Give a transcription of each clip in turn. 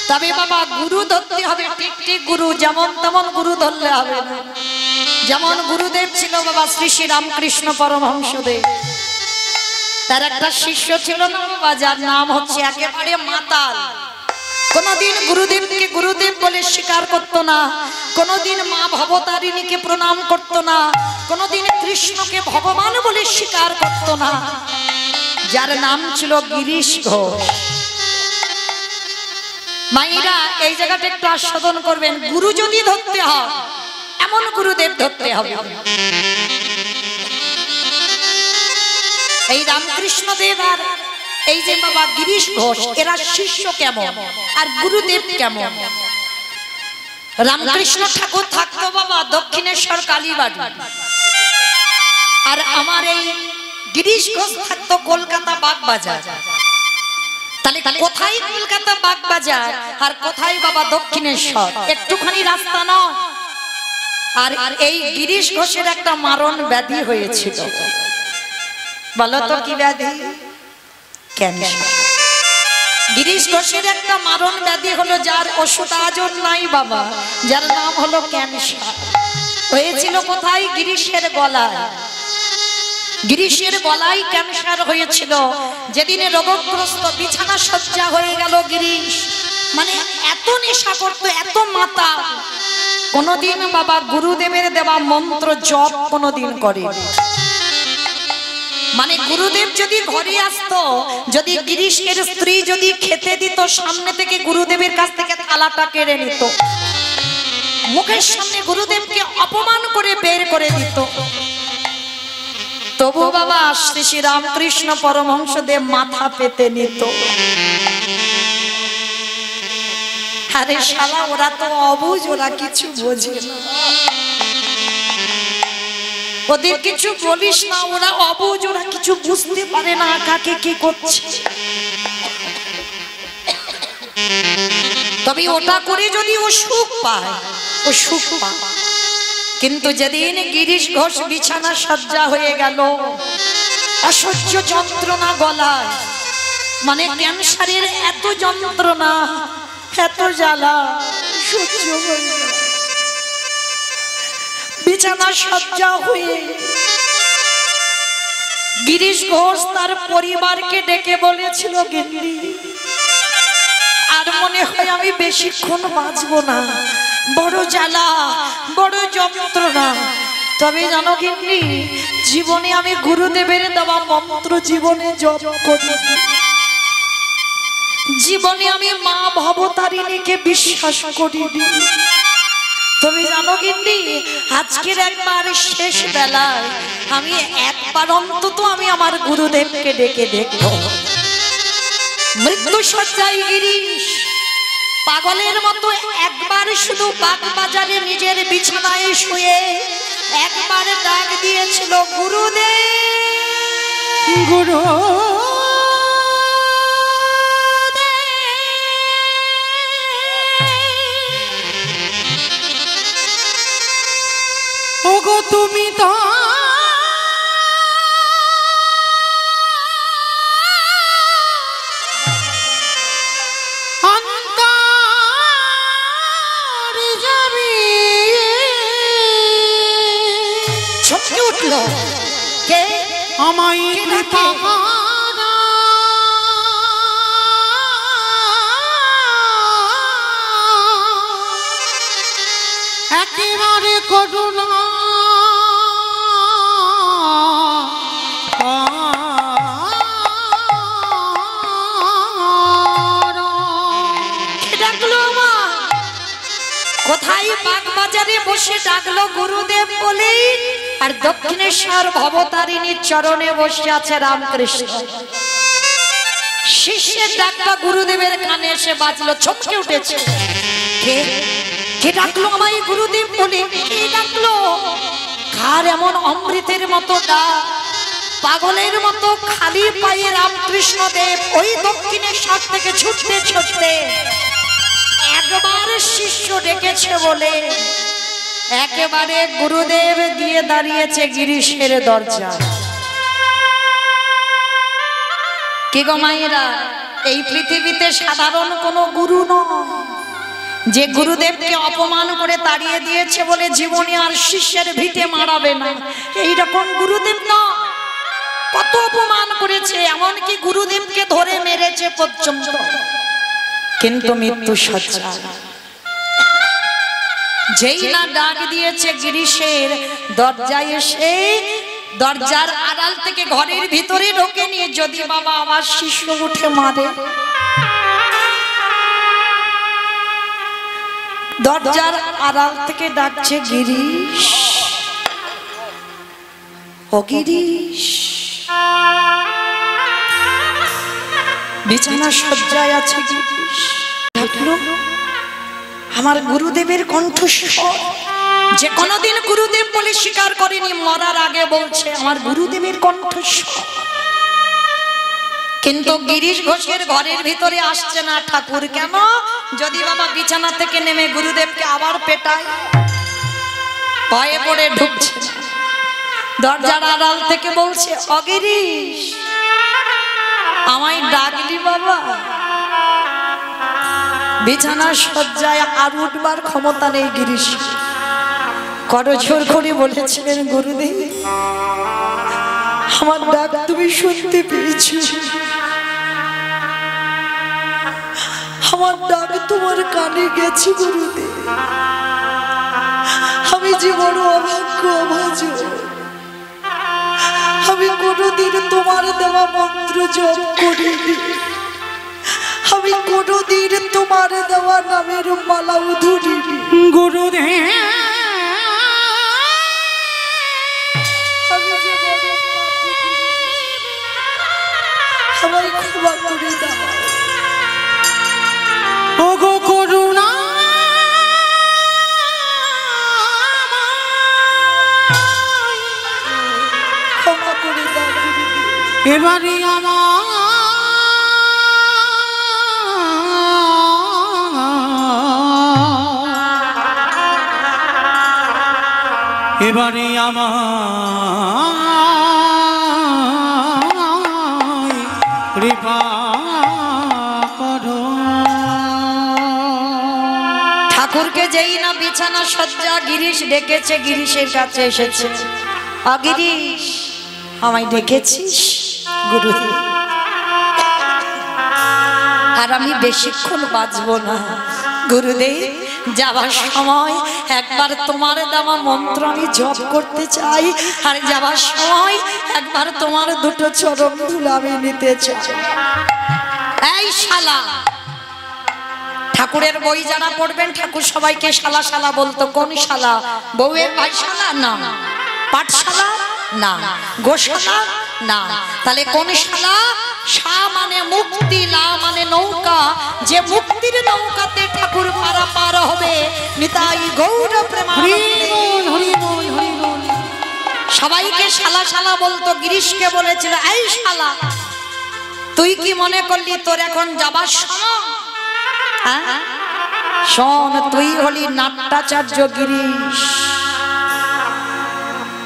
তবে বাবা গুরু ধরতে হবে ঠিক ঠিক গুরু, যেমন তেমন গুরু ধরলে হবে না। যেমন গুরুদেব ছিল বাবা শ্রী শ্রী রামকৃষ্ণ পরমহংসদেব, তার একটা শিষ্য ছিল না বাবা, যার নাম হচ্ছে একেবারে মাতাল। কোনদিন গুরুদেবকে গুরুদেব বলে স্বীকার করতো না, কোনদিন মা ভবতারিণীকে প্রণাম করতো না, কোনদিন কৃষ্ণকে ভগবান বলে স্বীকার করতো না, যার নাম ছিল গিরিশ ঘোষ। মায়েরা এই জায়গাটা একটু আস্বাদন করবেন, গুরু যদি ধরতে হয় এমন গুরুদেব ধরতে হবে। এই রামকৃষ্ণ দেব আর এই যে বাবা গিরিশ ঘোষ, এরা শিষ্য কেমন আর গুরুদেব কেমন। রামকৃষ্ণ ঠাকুর থাকতো বাবা দক্ষিণেশ্বর কালীবাড়ি, আর আমার এই গিরিশ ঘোষ থাকতো কলকাতা বাগবাজার। তাহলে কোথায় কলকাতা বাগবাজার আর কোথায় বাবা দক্ষিণেশ্বর, একটুখানি রাস্তা নয়। আর এই গিরিশ ঘোষের একটা মারণ ব্যাধি হয়েছিল, বলো তো কি ব্যাধি? ক্যান্সার। গিরিশ ঘোষের একটা মারণ ব্যাধি হলো, যার ওষুধ আজও নাই বাবা, যার নাম হলো ক্যান্সার। হয়েছিল কোথায়? গিরিশের গলায়। গিরিশের গলায় ক্যান্সার হয়েছিল। যেদিনে রোগগ্রস্ত বিছানা শয্যা হয়ে গেল গিরিশ, মানে এত নেশা করতো, এত মাতা, কোনদিন বাবা গুরুদেবের দেওয়া মন্ত্র জপ কোনদিন করে। মানে গুরুদেব যদি ঘরে আসতো, যদি গিরিশের স্ত্রী যদি খেতে দিত, সামনে থেকে গুরুদেবের কাছ থেকে থালাটা কেড়ে নিত, মুখের সামনে গুরুদেবকে অপমান করে বের করে দিত। তবু বাবা শ্রী শ্রী রামকৃষ্ণ পরমহংসদেব মাথা পেতে নিত। আরে শালা, ওরা তো অবুঝ, ওরা কিছু বোঝে না, ওদের কিছু বলিস না, ওরা অবুঝ, ওরা কিছু বুঝতে পারে না কাকে কি করছে। তবে ওটা করে যদি ও সুখ পায়, ও সুখ পায়। কিন্তু যেদিন গিরিশ ঘোষ বিছানা শয্যা হয়ে গেল, অসহ্য যন্ত্রণা গলায়, মানে ক্যান্সারের এত যন্ত্রণা, এত জ্বালা সহ্য হয়ে গেল। বিছানা শয্যা হয়ে গিরিশ ঘোষ তার পরিবারকে ডেকে বলেছিল, গিন্নি আর মনে হয় আমি বেশিক্ষণ বাঁচবো না, বড় জ্বালা, বড় যন্ত্রণা। তবে জানো গিন্নি, জীবনে আমি গুরুদেবের দেওয়া মন্ত্র জীবনে জপ করি, জীবনে আমি মা ভবতারিণীকে বিশ্বাস করি। তুমি জানো গিন্নি, আজকের একবার শেষ বেলায় আমি একবার অন্তত আমি আমার গুরুদেবকে ডেকে দেখবো। মৃত্যু শয্যায় গিরিশ পাগলের মতো একবার শুধু বাগবাজারে নিজের বিছানায় শুয়ে একবার ডাক দিয়েছিল, গুরুদেব, গুরু। ওগো তুমি তো ছটকে উঠল, কে আমায় একেবারে করুণা ডাকলো। কোথায়? বাগবাজারে বসে ডাকলো গুরুদেব বলে, আর দক্ষিণেশ্বর ভবতারিণীর চরণে বসে আছে রামকৃষ্ণ। শিষ্যের ডাকটা গুরুদেবের কানে এসে বাজলো, চমকে উঠেছে। কে কে ডাকলো আমায় গুরুদেব বলে? কে ডাকলো? কার এমন অমৃতের মতো ডাক? পাগলের মতো খালি পায়ে রামকৃষ্ণ দেব ওই দক্ষিণেশ্বর থেকে ছুটতে ছুটতে একবার শিষ্য ডেকেছে বলে একেবারে গুরুদেব গিয়ে দাঁড়িয়েছে গিরিশের দরজা। কি গো মায়েরা, এই পৃথিবীতে সাধারণ কোনো গুরু নয়, যে গুরুদেবকে অপমান করে তাড়িয়ে দিয়েছে বলে জীবনে আর শিষ্যের ভিটে মারাবে না, এইরকম গুরুদেব না। কত অপমান করেছে, এমনকি গুরুদেবকে ধরে মেরেছে পর্যন্ত, কিন্তু মৃত্যু সজ্জা। যেই না ডাক দিয়েছে গিরিশের দরজায় এসে, দরজার আড়াল থেকে ঘরের ভিতরে ঢোকে নিয়ে যদি বাবা আবার শিষ্য উঠে মারে, দরজার আড়াল থেকে ডাকছে গিরিশ, ও গিরিশ। বিছানা সজ্জায় আছে গিরিশ, ডাকলো আমার গুরুদেবের কণ্ঠস্বর, যে কোনোদিন গুরুদেব বলে স্বীকার করেনি, মরার আগে বলছে আমার গুরুদেবের কণ্ঠস্বর। কিন্তু গিরিশ ঘোষের ঘরের ভিতরে আসছে না ঠাকুর। কেন? যদি বাবা বিছানা থেকে নেমে গুরুদেবকে আবার পেটায়, ভয়ে পড়ে ঢুকছে। দরজার আড়াল থেকে বলছে, ও গিরিশ, আমায় ডাকলি বাবা? বিছানা সজ্জায় আর উঠবার ক্ষমতা নেই গিরিশ। করজোর করে বলেছিলেন, গুরুদেব আমার ডাক তুমি শুনতে পেয়েছো? আমার ডাক তোমার কানে গেছে গুরুদেব? আমি যে বড় অভাগ্য অভাজন, আমি কোনোদিন তোমার দেওয়া মন্ত্র জপ করিনি, আমি কোনোদিন তোমার দেওয়া নামের মালাও ধরিনি গুরুদেব। আমায় ক্ষমা করে দাও, ওগো করুণা। ক্ষমা করে দাও এবারে আমার, এবারে আমার কৃপা করো। ঠাকুরকে যেই না বিছানা সজ্জা গিরিশ ডেকেছে, গিরিশের কাছে এসেছে, গিরিশ আমায় ডেকেছিস গুরুদেব? আর আমি বেশিক্ষণ বাঁচবো না গুরুদেব, যাবার সময় একবার তোমার দেওয়া মন্ত্র আমি জপ করতে চাই, আর যাবার সময় একবার তোমার দুটো চরণ ধুলো আমি নিতে চাই। এই শালা, ঠাকুরের বই যারা পড়বেন, ঠাকুর সবাইকে শালা শালা বলতো। কোন শালা? বউয়ের ভাই শালা না, পাঠশালা না, গোশালা না, তাহলে কোন শালা? শা মানে মুক্তি, লা মানে নৌকা, যে মুক্তির নৌকাতে ঠাকুর পারাপার হবে। নিতাই গৌর প্রেমানন্দে। সবাইকে শালা শালা বলতো। গিরিশকে বলেছিল, এই শালা, তুই কি মনে করলি তোর এখন যাবার সময়? শোন, তুই হলি নাট্যাচার্য গিরিশ,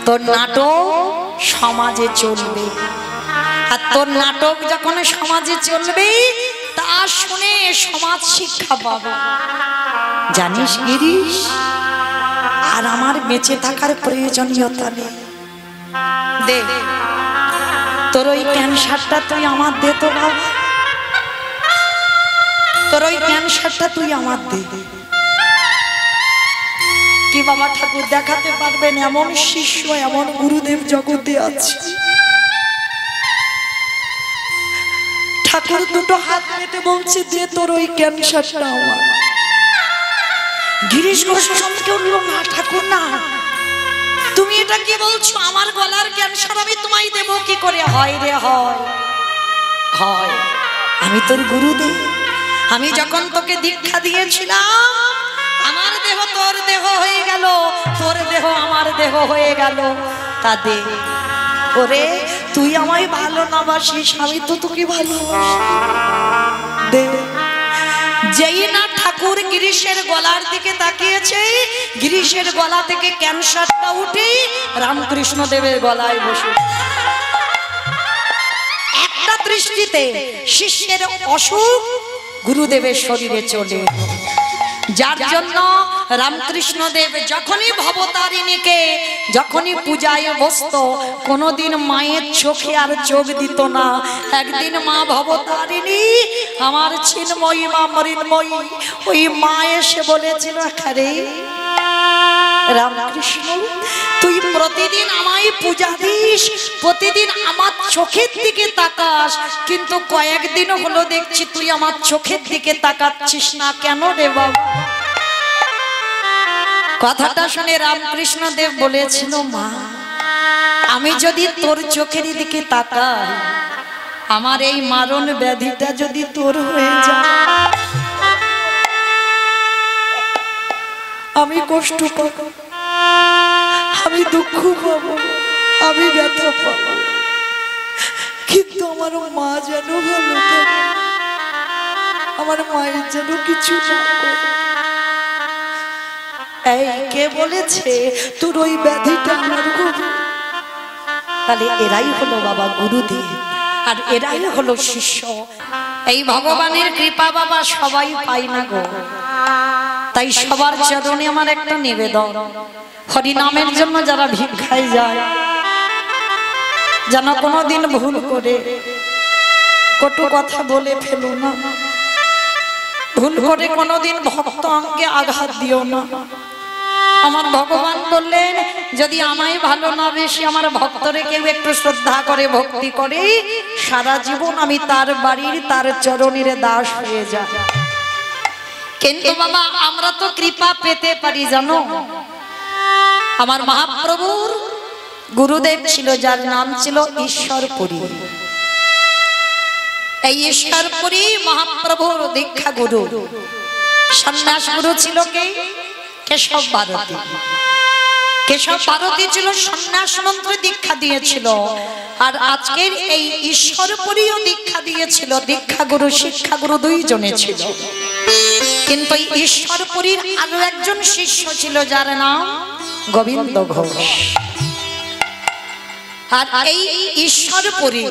তোর নাটক সমাজে চলবে, আর তোর নাটক যখন সমাজে চলবে তা শুনে সমাজ শিক্ষা পাবে। জানিস গিরিশ, আর আমার বেঁচে থাকার প্রয়োজনীয়তা নেই। দে তোর ওই ক্যান্সারটা তুই আমার দে তো বাবা, তোর ওই ক্যান্সারটা তুই আমার দে। কি বাবা ঠাকুর দেখাতে পারবেন এমন শিষ্য, এমন গুরুদেব জগতে আছে? ঠাকুর দুটো হাত পেতে বলছে, দে তোর ওই ক্যান্সারটা আমার। গিরিশ ঘোষ চমকে উঠল, না ঠাকুর না, তুমি এটা কি বলছো? আমার গলার ক্যান্সার আমি তোমায় দেবো কি করে? হয় রে হয়, হয়। আমি তোর গুরুদেব, আমি যখন তোকে দীক্ষা দিয়েছিলাম, আমার দেহ তোর দেহ হয়ে গেল, তোর দেহ আমার দেহ হয়ে গেল। তা দে। ওরে তুই আমায় ভালো না বাসিস, আমি তো তোকে ভালোবাসি, দে। যেই না ঠাকুর গিরিশের গলার দিকে তাকিয়েছে, গিরিশের গলা থেকে ক্যান্সারটা উঠে রামকৃষ্ণ দেবের গলায় বসে। একটা দৃষ্টিতে শিষ্যের অসুখ গুরুদেবের শরীরে চলে। যার জন্য রামকৃষ্ণ দেব যখনই ভবতারিণীকে যখনই পূজায় বসত কোনোদিন মায়ের চোখে আর চোখ দিত না। একদিন মা ভবতারিণী আমার চিন্ময়ী মা মৃন্ময়ী ওই মা এসে বলেছিল, আরে রামকৃষ্ণ তুই প্রতিদিন আমায় পূজা দিস, প্রতিদিন আমার চোখের দিকে তাকাস, কিন্তু কয়েকদিন হলো দেখছি তুই আমার চোখের দিকে তাকাচ্ছিস না, কেন রে বাবা? কথাটা শুনে রামকৃষ্ণ দেব বলেছিল, মা আমি যদি তোর চোখের দিকে তাকাই আমার এই মারণ ব্যাধিটা যদি তোর হয়ে যায় আমি কষ্ট পাবো, আমি দুঃখ পাবো, আমি ব্যথা পাবো, কিন্তু আমার মা যেন ভালো থাকে, আমার মায়ের যেন কিছু না করে। এই কে বলেছে তোর ওই ব্যাধিটা আমার হবে? তাহলে এরাই হলো বাবা গুরুদেব আর এরাই হলো শিষ্য। এই ভগবানের কৃপা বাবা সবাই পায় না গো, তাই সবার চরণে আমার একটা নিবেদন, হরিনামের জন্য যারা ভিক্ষায় যায় যেন কোনোদিন ভুল করে কটু কথা বলে ফেলো না, ভুল করে কোনোদিন ভক্ত অঙ্গে আঘাত দিও না। আমার ভগবান বললেন, যদি আমায় ভালো না বেশি আমার ভক্তরে কেউ একটু শ্রদ্ধা করে ভক্তি করে সারা জীবন আমি তার বাড়ির তার চরণের দাস হয়ে যাই। কিন্তু বাবা আমরা তো কৃপা পেতে পারি জানো। আমার মহাপ্রভুর গুরুদেব ছিল যার নাম ছিল ঈশ্বরপুরী। এই ঈশ্বরপুরী মহাপ্রভুর দীক্ষা গুরু সন্ন্যাস গুরু ছিল কে? কেশব ভারতী। কেশব ভারতী ছিল সন্ন্যাস মন্ত্রে দীক্ষা দিয়েছিল, আর আজকের এই ঈশ্বরপুরীও দীক্ষা দিয়েছিল। দীক্ষা গুরু শিক্ষা গুরু দুইজনে ছিল, কিন্তু ঈশ্বরপুরীর আরো একজন শিষ্য ছিল যার নাম গোবিন্দ ঘোষ। আর এই ঈশ্বরপুরী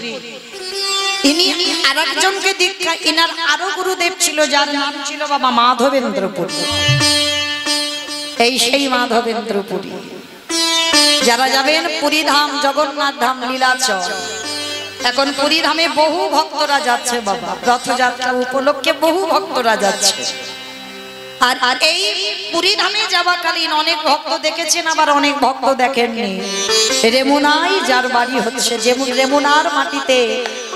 ইনি আরেকজনকে দীক্ষা, ইনার আরো গুরুদেব ছিল যার নাম ছিল বাবা মাধবেন্দ্র পুরী। এই সেই মাধবেন্দ্র পুরী যারা যাবেন পুরী ধাম, জগন্নাথ ধাম, লীলাচল, এখন পুরী ধামে বহু ভক্তরা যাচ্ছে বাবা, রথযাত্রা উপলক্ষে বহু ভক্তরা যাচ্ছে। আর এই পুরী ধামে যাওয়াকালীন অনেক ভক্ত দেখেছেন, আবার অনেক ভক্ত দেখেননি। রেমুনাই যার বাড়ি হচ্ছে, যেমন রেমুনার মাটিতে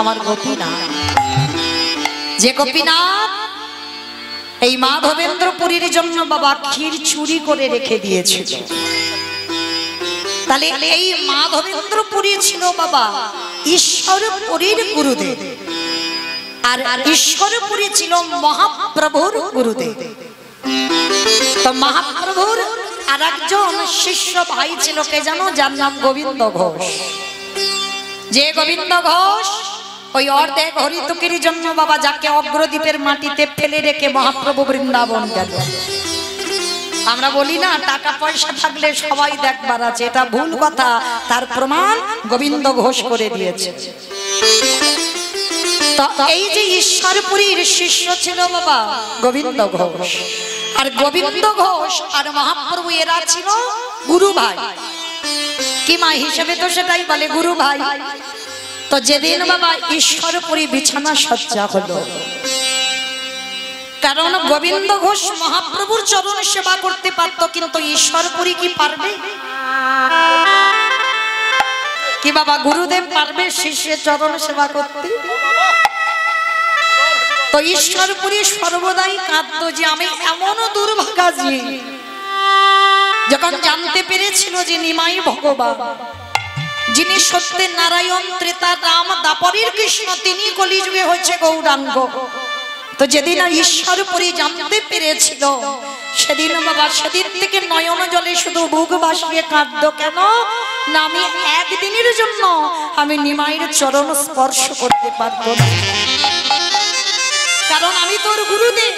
আমার গোপীনাথ, যে গোপীনাথ এই মাধবেন্দ্র পুরীর জন্য বাবা ক্ষীর চুরি করে রেখে দিয়েছিল। তাহলে এই মাধবেন্দ্র পুরী ছিল বাবা ঈশ্বরপুরীর গুরুদেব, আর ঈশ্বরপুরী ছিল মহাপ্রভুর গুরুদেব। তো মহাপ্রভুর আর একজন শিষ্য ভাই ছিল কে জানো? যার নাম গোবিন্দ ঘোষ। যে গোবিন্দ ঘোষ ওই অর্ধেক হরিতকির জন্য বাবা যাকে অগ্রদ্বীপের মাটিতে ফেলে রেখে মহাপ্রভু বৃন্দাবন গেল। আমরা বলি না টাকা পয়সা থাকলে সবাই দেখবার আছে, এটা ভুল কথা। তার প্রমাণ গোবিন্দ ঘোষ করে দিয়েছে। তো এই যে ঈশ্বরপুরীর শিষ্য ছিল বাবা গোবিন্দ ঘোষ, আর গোবিন্দ ঘোষ আর মহাপ্রভু এরা ছিল গুরু ভাই। কি মা হিসেবে তো সেটাই বলে গুরু ভাই। তো যেদিন বাবা ঈশ্বরপুরী বিছানা সজ্জা হলো, কারণ গোবিন্দ ঘোষ মহাপ্রভুর চরণ সেবা করতে পারত, কিন্তু ঈশ্বরপুরী কি পারবে? কি বাবা গুরুদেব পারবে শিষ্যের চরণ সেবা করতে? তো ঈশ্বরপুরী সর্বদাই কাঁদতো যে আমি এমন দুর্ভাগা যে, যখন জানতে পেরেছিল যে নিমাই ভগবান, যিনি সত্যের নারায়ণ, ত্রেতা রাম, দাপরের কৃষ্ণ, তিনি কলিযুগে হয়েছে গৌরাঙ্গ। তো যেদিন ঈশ্বরপুরী জানতে পেরেছিল সেদিন বাবা সেদিন থেকে নয়ন জলে শুধু বুক ভাসিয়ে কাঁদতো। কেন না? আমি একদিনের জন্য আমি নিমাইয়ের চরণ স্পর্শ করতে পারবো না, কারণ আমি তোর গুরুদেব।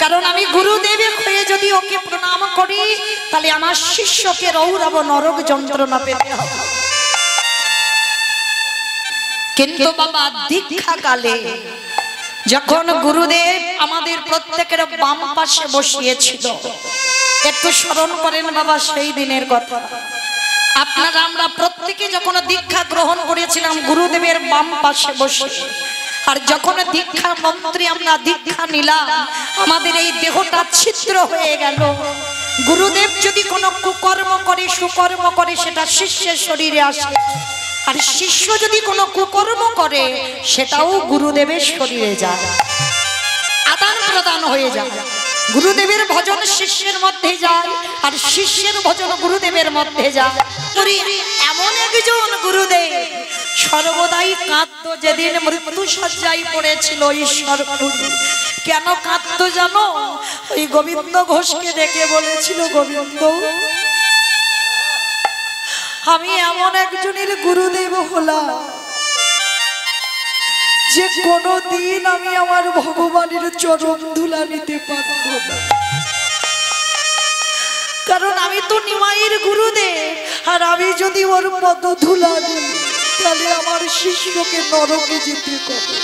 কারণ আমি গুরুদেবের হয়ে যদি ওকে প্রণাম করি তাহলে আমার শিষ্যকে রৌরব নরক যন্ত্রণা পেতে হবে। কিন্তু বাবা দীক্ষা কালে যখন গুরুদেব আমাদের প্রত্যেকের বাম পাশে বসিয়েছিল, একটু স্মরণ করেন বাবা সেই দিনের কথা। আপনারা আমরা প্রত্যেকে যখন দীক্ষা গ্রহণ করেছিলাম গুরুদেবের বাম পাশে বসে, আর যখন দীক্ষা মন্ত্রে আমরা দীক্ষা নিলাম আমাদের এই দেহটা ছিদ্র হয়ে গেল। গুরুদেব যদি কোনো কুকর্ম করে সুকর্ম করে সেটা শিষ্যের শরীরে আসে, আর শিষ্য যদি কোনো কুকর্ম করে সেটাও গুরুদেবের শরীরে যায়, আদান প্রদান হয়ে যায়। গুরুদেবের ভজন শিষ্যের মধ্যে যায় আর শিষ্যের ভজন গুরুদেবের মধ্যে যায়। এমন একজন গুরুদেব সর্বদাই কাঁদতো যেদিন মৃত্যু শয্যায় পড়েছিল ঈশ্বরপুরে। কেন কাঁদতো জানো? ওই গোবিন্দ ঘোষকে ডেকে বলেছিল, গোবিন্দ আমি এমন একজনের গুরুদেব হলাম যে কোনদিন আমি আমার ভগবানের চরণ ধুলা নিতে পারব না, কারণ আমি তো নিমাইয়ের গুরুদেব, আর আমি যদি ওর পদ ধুলা নিই তাহলে আমার শিষ্যকে নরকে যেতে হবে।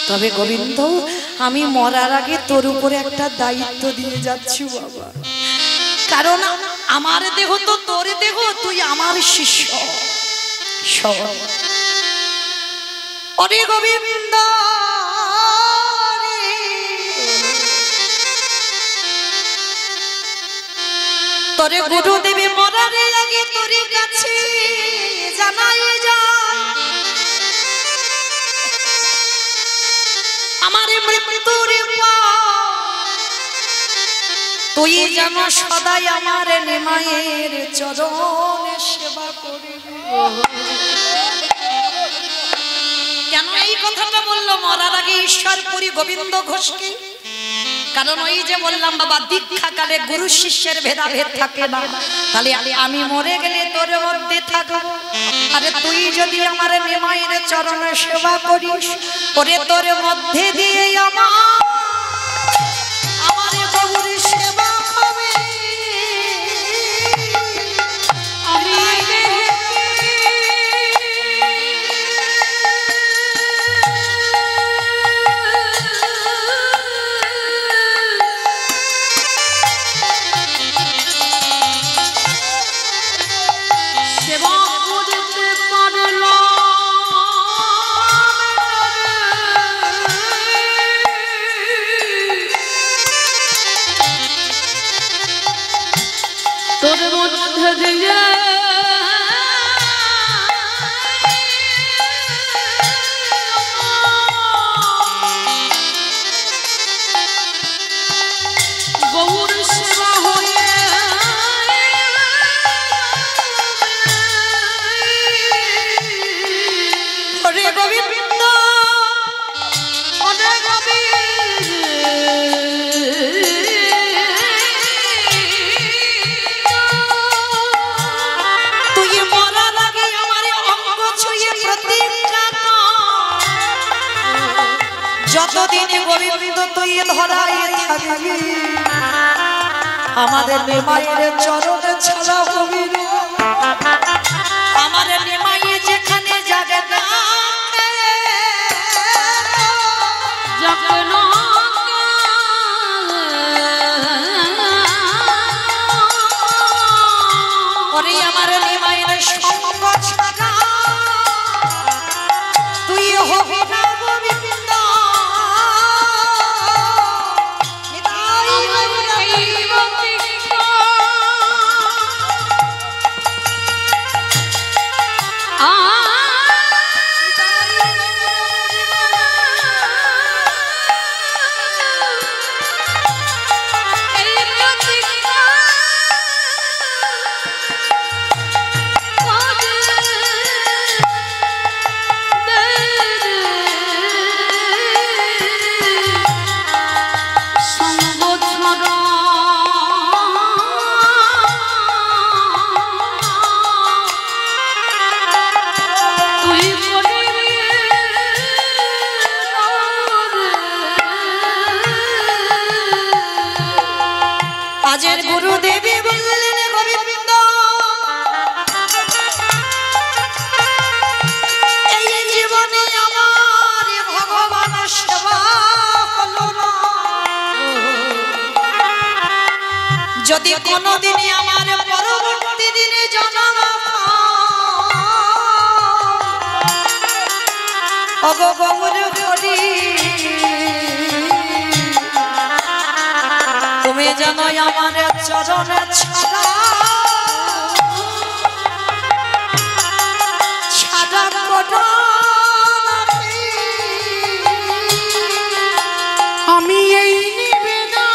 তবে গোবিন্দ আমি মরার আগে তোর উপরে একটা দায়িত্ব দিয়ে যাচ্ছি বাবা, কারণ আমার দেহ তো তোর দেহ, তুই আমার শিষ্য। অরে গোবিন্দ তোরে গুরুদেবে মরার আগে তোর কাছে জানাই যায় আমার মৃত্যুর তুই যেন সদাই আমার নিমাইয়ের চরণে সেবা করিবি। কেন এই কথাটা বললো মরার আগে ঈশ্বরপুরী গোবিন্দ ঘোষকে? কারণ ওই যে বললাম বাবা দীক্ষা কালে গুরু শিষ্যের ভেদাভেদ থাকে না, তাহলে আমি মরে গেলে তোর মধ্যে থাকবো, আরে তুই যদি আমার নিমাইয়ের চরণে সেবা করিস ওরে তোর মধ্যে দিয়ে আমার গৌরী সেবা হবে। তোর মধ্যে দিয়ে গৌর সেবা হয়ে ওরে গোবিন্দ ওরে গোবিন্দ যতদিন গোবিন্দ তুই ধরায় থাকবি আমাদের নিমাইয়ের চরণে ছাড়া হবি না। আমার নিমাইয়ে যেখানে যাবে না যখন ওরে আমার নিমাইয়ের সঙ্গ ছাড়া তুই হবি না গোবিন্দ। Oh যদি কোনোদিনই আমার পরবর্তী দিনে জন্ম ওগো গৌর হরি তুমি যেন আমার চরণে ছাড়া করো আমি এই নিবেদন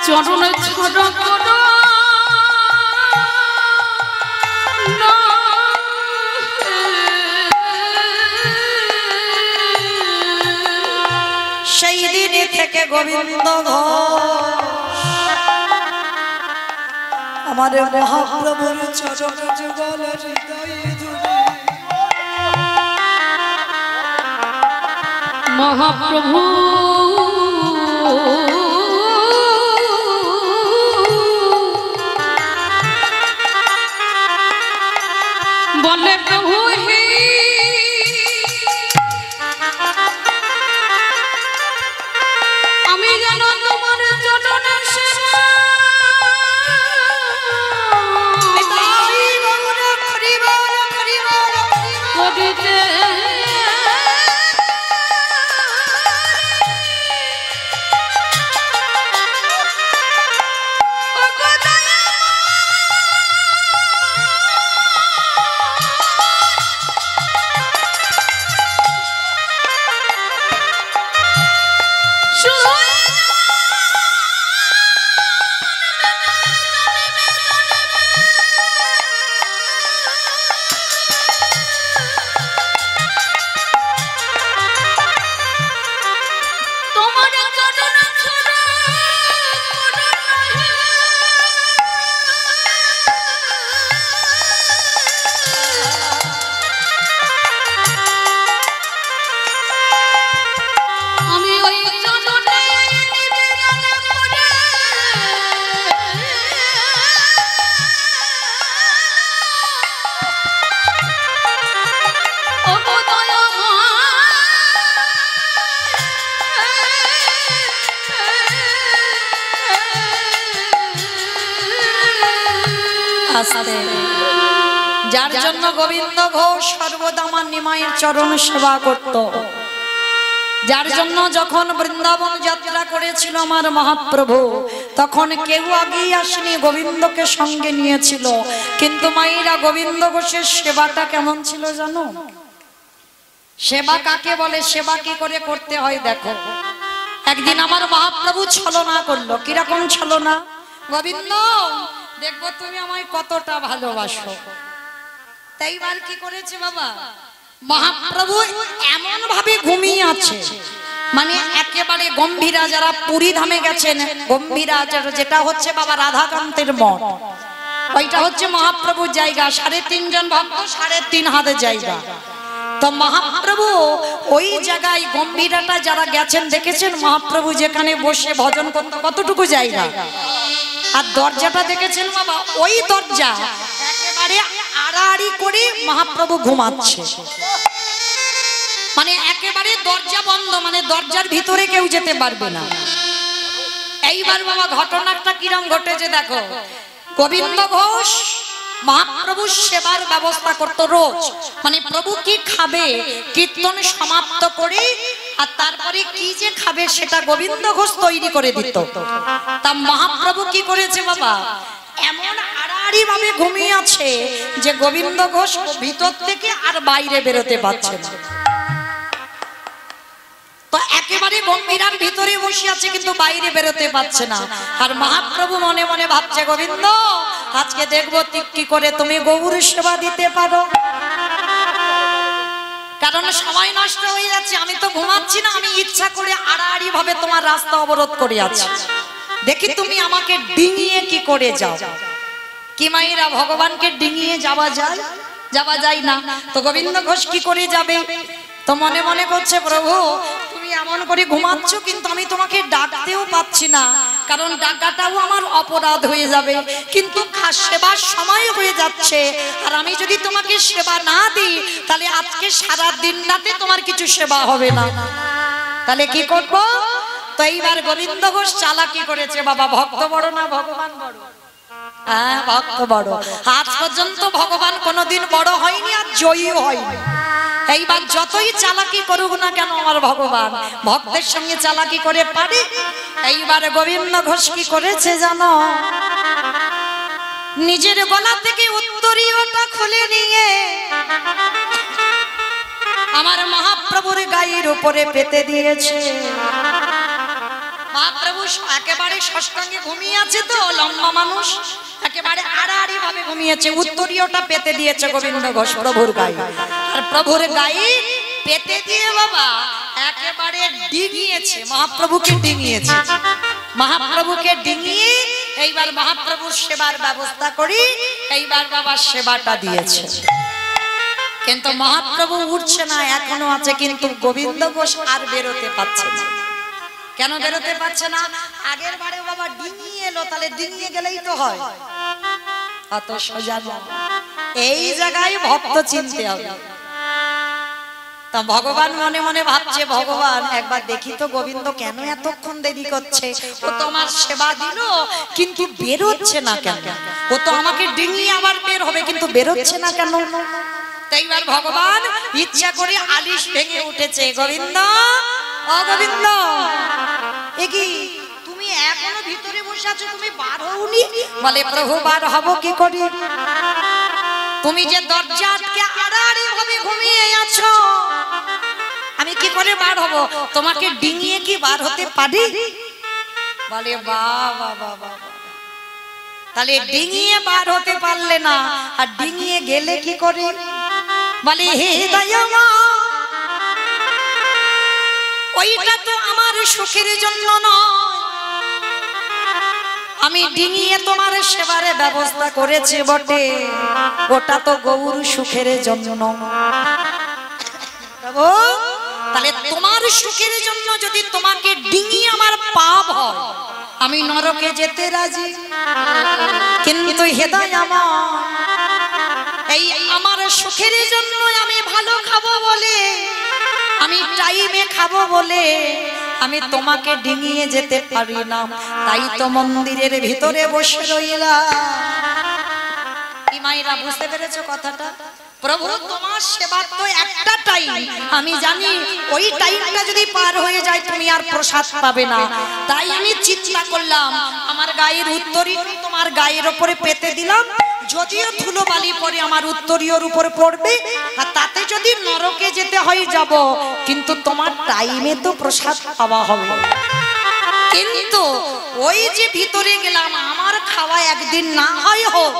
চরণে ছড়া করো না সেই দিন থেকে গোবিন্দ আমার মহাপ্রভুর চরণ যুগল হৃদয়ে ধরে মহাপ্রভু বলে প্রভু হে আমি যেন তোমার চরণের সেবা করিতে যার জন্য গোবিন্দ ঘোষ সর্বদা আমার নিমাইয়ের চরণ সেবা করত, যার জন্য যখন বৃন্দাবন যাত্রা করেছিল আমার মহাপ্রভু তখন কেউ আগেই আসেনি, গোবিন্দকে সঙ্গে নিয়েছিল। কিন্তু মায়েরা গোবিন্দ ঘোষের সেবাটা কেমন ছিল জানো? সেবা কাকে বলে, সেবা কি করে করতে হয় দেখো। একদিন আমার মহাপ্রভু ছলনা করলো। কিরকম ছলনা? গোবিন্দ দেখবো তুমি আমায় কতটা ভালোবাসো। তাইবার কি করেছে বাবা, মহাপ্রভু এমন ভাবে ঘুমিয়ে আছে, মানে একেবারে গম্ভীরা যারা পুরী ধামে গেছেন, গম্ভীরা যেটা হচ্ছে বাবা রাধাকান্তের মঠ, ওইটা হচ্ছে মহাপ্রভুর জায়গা। 3.5 জন ভক্ত 3.5 হাতের জায়গা। তো মহাপ্রভু ওই জায়গায় গম্ভীরাটা যারা গেছেন দেখেছেন মহাপ্রভু যেখানে বসে ভজন করতে কতটুকু জায়গা, আর দরজাটা দেখেছেন বাবা, ওই দরজা একেবারে আড়াআড়ি করে মহাপ্রভু ঘুমাচ্ছে, মানে একেবারে দরজা বন্ধ, মানে দরজার ভিতরে কেউ যেতে পারবে না। এইবার বাবা ঘটনাটা কিরম ঘটেছে দেখো। গোবিন্দ ঘোষ মহাপ্রভুর সেবার ব্যবস্থা করতো রোজ, মানে প্রভু কি খাবে কীর্তন সমাপ্ত করে আর তারপরে কি যে খাবে সেটা গোবিন্দ ঘোষ তৈরি করে দিত। তা মহাপ্রভু কি করেছে বাবা, এমন আড়াআড়ি ভাবে ঘুমিয়ে আছে যে গোবিন্দ ঘোষ ভিতর থেকে আর বাইরে বেরোতে পারছে না। তো একেবারে গম্ভীরার ভিতরে বসে আছে কিন্তু বাইরে বেরোতে পারছে না। আর মহাপ্রভু মনে মনে ভাবছে, গোবিন্দ আজকে দেখবো কি করে তুমি গৌর সেবা দিতে পারো। কারণ সময় নষ্ট হয়ে যাচ্ছে, আমি তো ঘুমাচ্ছি না, আমি ইচ্ছা করে আড়াআড়ি ভাবে তোমার রাস্তা অবরোধ করে আছি, দেখি তুমি আমাকে ডিঙিয়ে কি করে যাও। কি মাইরা ভগবানকে ডিঙিয়ে যাওয়া যায়? যাওয়া যায় না। তো গোবিন্দ ঘোষ কি করে যাবে? তো মনে মনে করছে, প্রভু তুমি এমন করে ঘুমাচ্ছ কিন্তু আমি তোমাকে ডাকতেও পাচ্ছি না, কারণ ডাকাটাও আমার অপরাধ হয়ে যাবে। কিন্তু সেবার সময় হয়ে যাচ্ছে, আর আমি যদি তোমাকে সেবা না দিই তাহলে আজকে সারা দিন রাতে তোমার কিছু সেবা হবে না। তাহলে কি করব? তো এইবার গোবিন্দ ঘোষ চালাকি করেছে। বাবা, ভক্ত বড় না ভগবান বড়? হ্যাঁ, ভক্ত বড়। আজ পর্যন্ত ভগবান কোনোদিন বড় হয়নি আর জয়ী হয়নি। এইবার যতই চালাকি করুক না কেন আমার ভগবান ভক্তের সঙ্গে চালাকি করে পারে। এইবার গোবিন্দ ঘোষ কি করেছে জানো? নিজের গলা থেকে উত্তরীয়টা খুলে নিয়ে আমার মহাপ্রভুর গায়ের উপরে পেতে দিয়েছে। মহাপ্রভু একেবারে ষষ্ঠাঙ্গে ঘুমিয়ে আছে, তো লম্বা মানুষ, একেবারে আড়াআড়ি ভাবে ঘুমিয়েছে, উত্তরীয়টা পেতে দিয়েছে গোবিন্দ ঘোষ প্রভুর গায়ে। আর প্রভুর গায়ে পেতে দিয়ে বাবা একেবারে ডিঙিয়েছে, মহাপ্রভুকে ডিঙিয়েছে। মহাপ্রভুকে ডিঙিয়ে এইবার মহাপ্রভুর সেবার ব্যবস্থা করি, এইবার বাবা সেবাটা দিয়েছে। কিন্তু মহাপ্রভু উঠছে না, এখনো আছে, কিন্তু গোবিন্দ ঘোষ আর বেরোতে পারছে না। কেন বেরোতে পারছে না? আগের বারে বাবা ডিঙিয়ে এলো, তাহলে ডিঙিয়ে গেলেই তো হয়, অত সোজা না। এই জায়গায় ভক্ত চিনতে হবে। তা ভগবান মনে মনে ভাবছে, ভগবান একবার দেখি তো গোবিন্দ কেন এতক্ষণ দেরি করছে। ও তো আমার সেবা দিল কিন্তু বেরোচ্ছে না কেন? ও তো আমাকে ডিঙিয়ে আবার বের হবে কিন্তু বেরোচ্ছে না কেন? তাইবার ভগবান ইচ্ছা করে আলিশ ভেঙে উঠেছে, গোবিন্দ ও গোবিন্দ, এ কি তুমি এখনো ভিতরে বসে আছো, তুমি বার হওনি? বলে, প্রভু বার হব কি করে? তুমি যে দরজা আটকে আড়াআড়ি ভাবে ঘুমিয়ে আছো, আমি কি করে বার হব? তোমাকে ডিঙিয়ে কি বার হতে পারি? বলে, বাবা বাবা, তাহলে ডিঙিয়ে বার হতে পারলে না, আর ডিঙিয়ে গেলে কি করে? বলে, হে দয়ামা, ওইটা তো আমার সুখের জন্য নয়, আমি ডিঙিয়ে তোমার সেবার ব্যবস্থা করেছি বটে, ওটা তো গৌর সুখের জন্য। তাহলে তোমার সুখের জন্য যদি তোমাকে ডিঙিয়ে আমার পাপ হয়, আমি নরকে যেতে রাজি, কিন্তু হেদায় আমার এই আমার সুখের জন্য আমি ভালো খাবো বলে, আমি টাইমে খাবো বলে আমি তোমাকে ডিঙিয়ে যেতে পারি না, তাই তো মন্দিরের ভিতরে বসে রইলাম। মায়েরা বুঝতে পেরেছো কথাটা? প্রভু তোমার সেবা তো একটা টাইম, আমি জানি ওই টাইমটা যদি পার হয়ে যায় তুমি আর প্রসাদ পাবে না, তাই আমি চিন্তা করলাম আমার গায়ের উত্তরীয় তোমার গায়ের উপরে পেতে দিলাম, যদিও ধুলো বালি পরে আমার উত্তরীয়র উপরে পড়বে, আর তাতে যদি নরকে যেতে হয় যাব, কিন্তু তোমার টাইমে তো প্রসাদ পাওয়া হবে। কিন্তু ওই যে ভিতরে গেলাম, আমার খাওয়া একদিন না হয় হোক,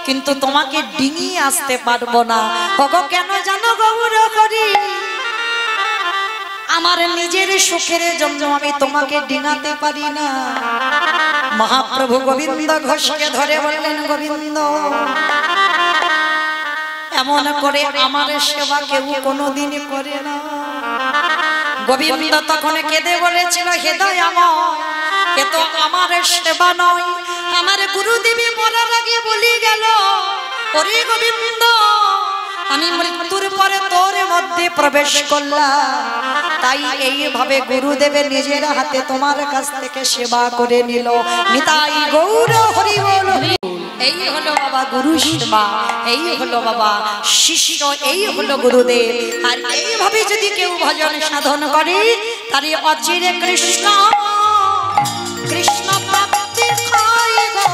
কিন্তু তোমাকে ডিঙিয়ে আসতে পারবো না। ওগো কেন জানো গৌর করি, আমার নিজের সুখের জন্য আমি তোমাকে ডিঙাতে পারি না। মহাপ্রভু গোবিন্দ ঘোষকে ধরে বললেন, গোবিন্দ এমন করে আমার সেবা কেউ কোনোদিন করে না। গোবিন্দ তখন কেঁদে বলেছিল, হেদায় আমার, এ তো আমার সেবা নয়, আমার গুরুদেবী মরার আগে বলি গেল, ওরে গোবিন্দ আমি মৃত্যুর পরে তোর মধ্যে প্রবেশ করলাম, তাই এইভাবে গুরুদেবের নিজের হাতে তোমার কাছ থেকে সেবা করে নিল। নিতাই গৌর হরি বল। এই হলো বাবা গুরু সেবা, এই হলো বাবা শিষ্য, এই হলো গুরুদেব। আর এইভাবে যদি কেউ ভজন সাধন করে, তারে অচিরে কৃষ্ণ কৃষ্ণ প্রাপ্তি হয় গো।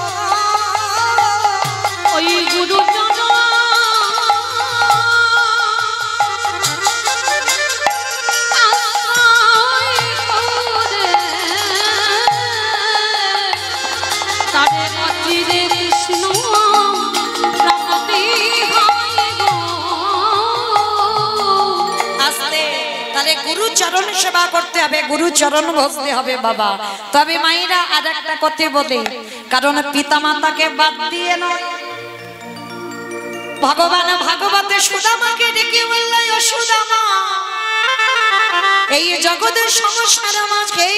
ওই গুরু তাহলে গুরু চরণ সেবা করতে হবে, গুরু চরণ বসতে হবে বাবা। তবে মায়েরা আর একটা কথা বলে, কারণ পিতা মাতাকে বাদ দিয়ে নয়, ভগবান ভাগবতে সুদামাকে ডেকে বলল, ও সুদামা, এই জগতের সংসার মাঝে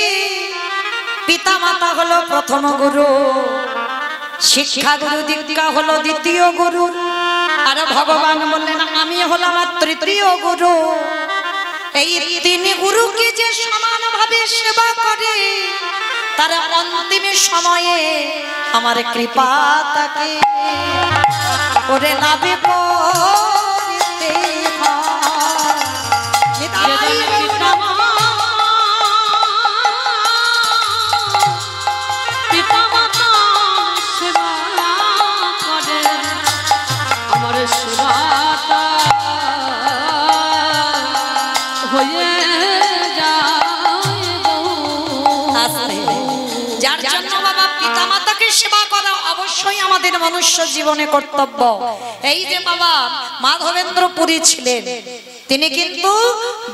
পিতা মাতা হলো প্রথম গুরু, শিক্ষা গুরু দীক্ষা হলো দ্বিতীয় গুরু, আর ভগবান বললেন আমি হলাম তৃতীয় গুরু। এই তিন গুরুকে যে সমানভাবে সেবা করে তার অন্তিম সময়ে আমার কৃপা তাকে ওরে লাভে করতে হয়। পিতা মাতা সেবা করে আমার সেবাটা হয়ে যায় গো। যার জন্য বাবা পিতা মাতাকে সেবা করা অবশ্যই আমাদের মনুষ্য জীবনে কর্তব্য। এই যে বাবা মাধবেন্দ্র পুরী ছিলেন, তিনি কিন্তু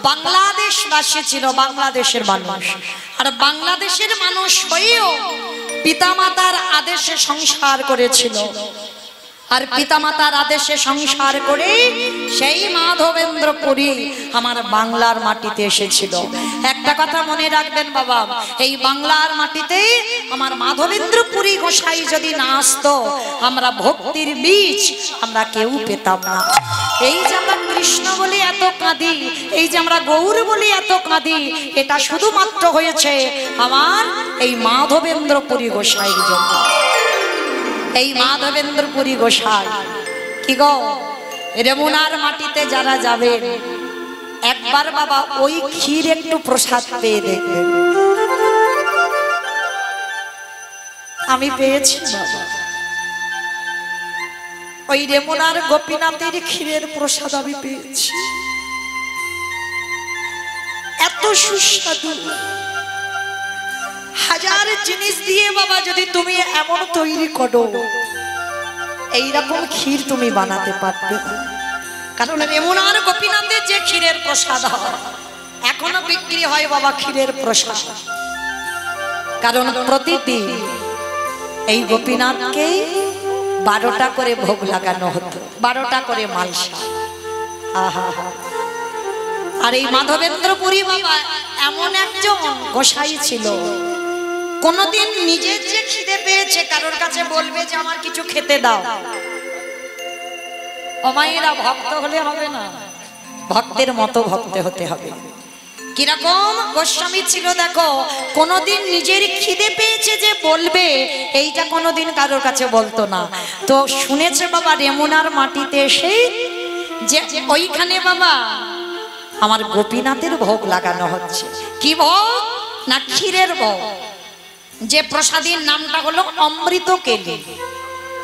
বাংলাদেশ বাসী ছিল, বাংলাদেশের মানুষ। আর বাংলাদেশের মানুষ হয়েও পিতামাতার আদেশে সংসার করেছিল, আর পিতামাতার আদেশে সংসার করে সেই মাধবেন্দ্র পুরী আমার বাংলার মাটিতে এসেছিল। একটা কথা মনে রাখবেন বাবা, এই বাংলার মাটিতে আমার মাধবেন্দ্র পুরী গোসাই যদি না আসতো, আমরা ভক্তির বীজ আমরা কেউ পেতাম না। এই যে আমরা কৃষ্ণ বলে এত কাঁদি, এই যে আমরা গৌর বলে এত কাঁদি, এটা শুধুমাত্র হয়েছে আমার এই মাধবেন্দ্র পুরী গোসাইয়ের জন্য। এই মাধবেন্দ্র পুরী গোসাই কি গো, রেমুনার মাটিতে যারা যাবেন একবার বাবা ওই ক্ষীর একটু প্রসাদ পেয়ে দেখবেন। আমি পেয়েছি বাবা, ওই রেমুনার গোপীনাথের ক্ষীরের প্রসাদ আমি পেয়েছি, এত সুস্বাদু। হাজার জিনিস দিয়ে বাবা যদি তুমি এমন তৈরি করো, এইরকম ক্ষীর তুমি বানাতে পারবে। কারণ রেমুনার গোপীনাথের যে ক্ষীরের প্রসাদ হয়, এখনো বিক্রি হয় বাবা ক্ষীরের প্রসাদ। কারণ প্রতিদিন এই গোপীনাথকে 12টা করে ভোগ লাগানো হতো, 12টা করে মালসা। আহা, আর এই মাধবেন্দ্র পুরী বাবা এমন একজন গোসাই ছিল, কোনদিন নিজের যে খিদে পেয়েছে কারোর কাছে বলবে যে আমার কিছু খেতে দাও। অমায়েরা ভক্ত হলে হবে না, ভক্তের মতো ভক্ত হতে হবে। কিরকম গোস্বামী ছিল দেখো, কোনদিন নিজের খিদে পেয়েছে যে বলবে, এইটা কোনদিন কারোর কাছে বলতো না। তো শুনেছে বাবা রেমুনার মাটিতে এসে যে ওইখানে বাবা আমার গোপীনাথের ভোগ লাগানো হচ্ছে। কি ভোগ না ক্ষীরের ভোগ, যে প্রসাদের নামটা হলো অমৃত কেলি।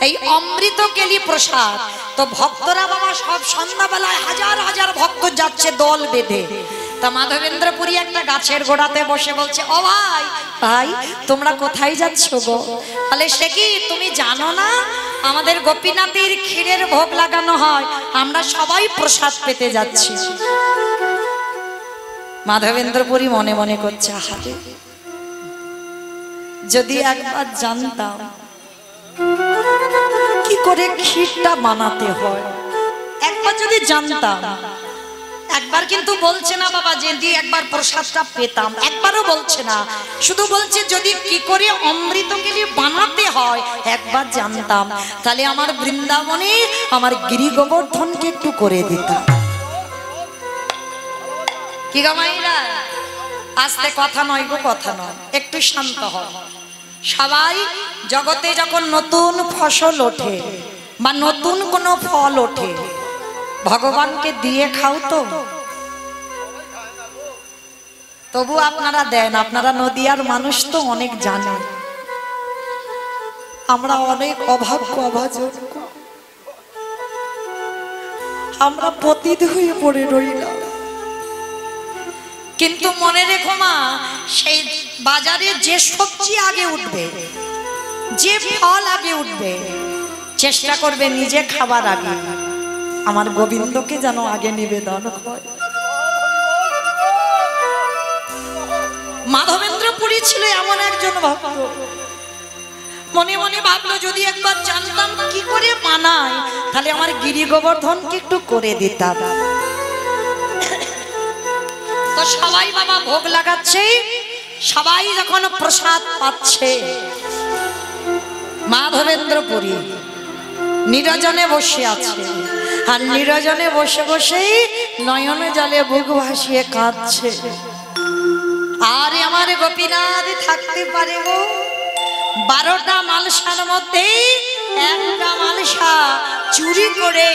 এই অমৃত কেলি প্রসাদ। তো ভক্তরা বাবা সব সন্ধ্যাবেলায় হাজার হাজার ভক্ত যাচ্ছে দল বেঁধে। তা মাধবেন্দ্র পুরী একটা গাছের গোড়াতে বসে বলছে, ও ভাই ভাই তোমরা কোথায় যাচ্ছ গো? বলে সে কি তুমি জানো না আমাদের গোপীনাথের ক্ষীরের ভোগ লাগানো হয়, আমরা সবাই প্রসাদ পেতে যাচ্ছি। মাধবেন্দ্র পুরী মনে মনে করছে, আহারে যদি একবার জানতাম কি করে ক্ষীরটা বানাতে হয়, একবার যদি জানতাম। একবার কিন্তু বলছে না বাবা যে দিয়ে একবার প্রসাদটা পেতাম, একবারও বলছে না, শুধু বলছে যদি কি করে অমৃত কেলি বানাতে হয় একবার জানতাম, তাহলে আমার বৃন্দাবনে আমার গিরি গোবর্ধনকে একটু করে দিতাম। কি গো মাইরা, আস্তে কথা নয় গো, কথা নয়, একটু শান্ত হও। সবাই জগতে যখন নতুন ফসল ওঠে বা নতুন কোনো ফল ওঠে, ভগবানকে দিয়ে খাও তো, তবু আপনারা দেন। আপনারা নদিয়ার মানুষ তো অনেক জানেন, আমরা অনেক অভাগ্য অভাজন, আমরা পতিত হয়ে পড়ে রইলাম। কিন্তু মনে রেখো মা, সেই বাজারে যে সবজি আগে উঠবে, যে ফল আগে উঠবে, চেষ্টা করবে নিজে খাবার আগে আমার গোবিন্দকে যেন আগে নিবেদন হয়। মাধবেন্দ্রপুরী ছিল এমন একজন ভক্ত, মনে মনে ভাবলো যদি একবার জানতাম কি করে মানায় তাহলে আমার গিরি গোবর্ধনকে একটু করে দিতাম। তো সবাই বাবা ভোগ লাগাচ্ছে, সবাই যখন প্রসাদ পাচ্ছে, মাধবেন্দ্রপুরী নিরজনে বসে আছে, আর নিরজনে বসে বসেই নয়নে জলে বুক ভাসিয়ে কাঁদছে। আর আমার গোপীনাথ থাকতে পারে গো, 12টা মালসার মধ্যে একটা মালসা চুরি করে,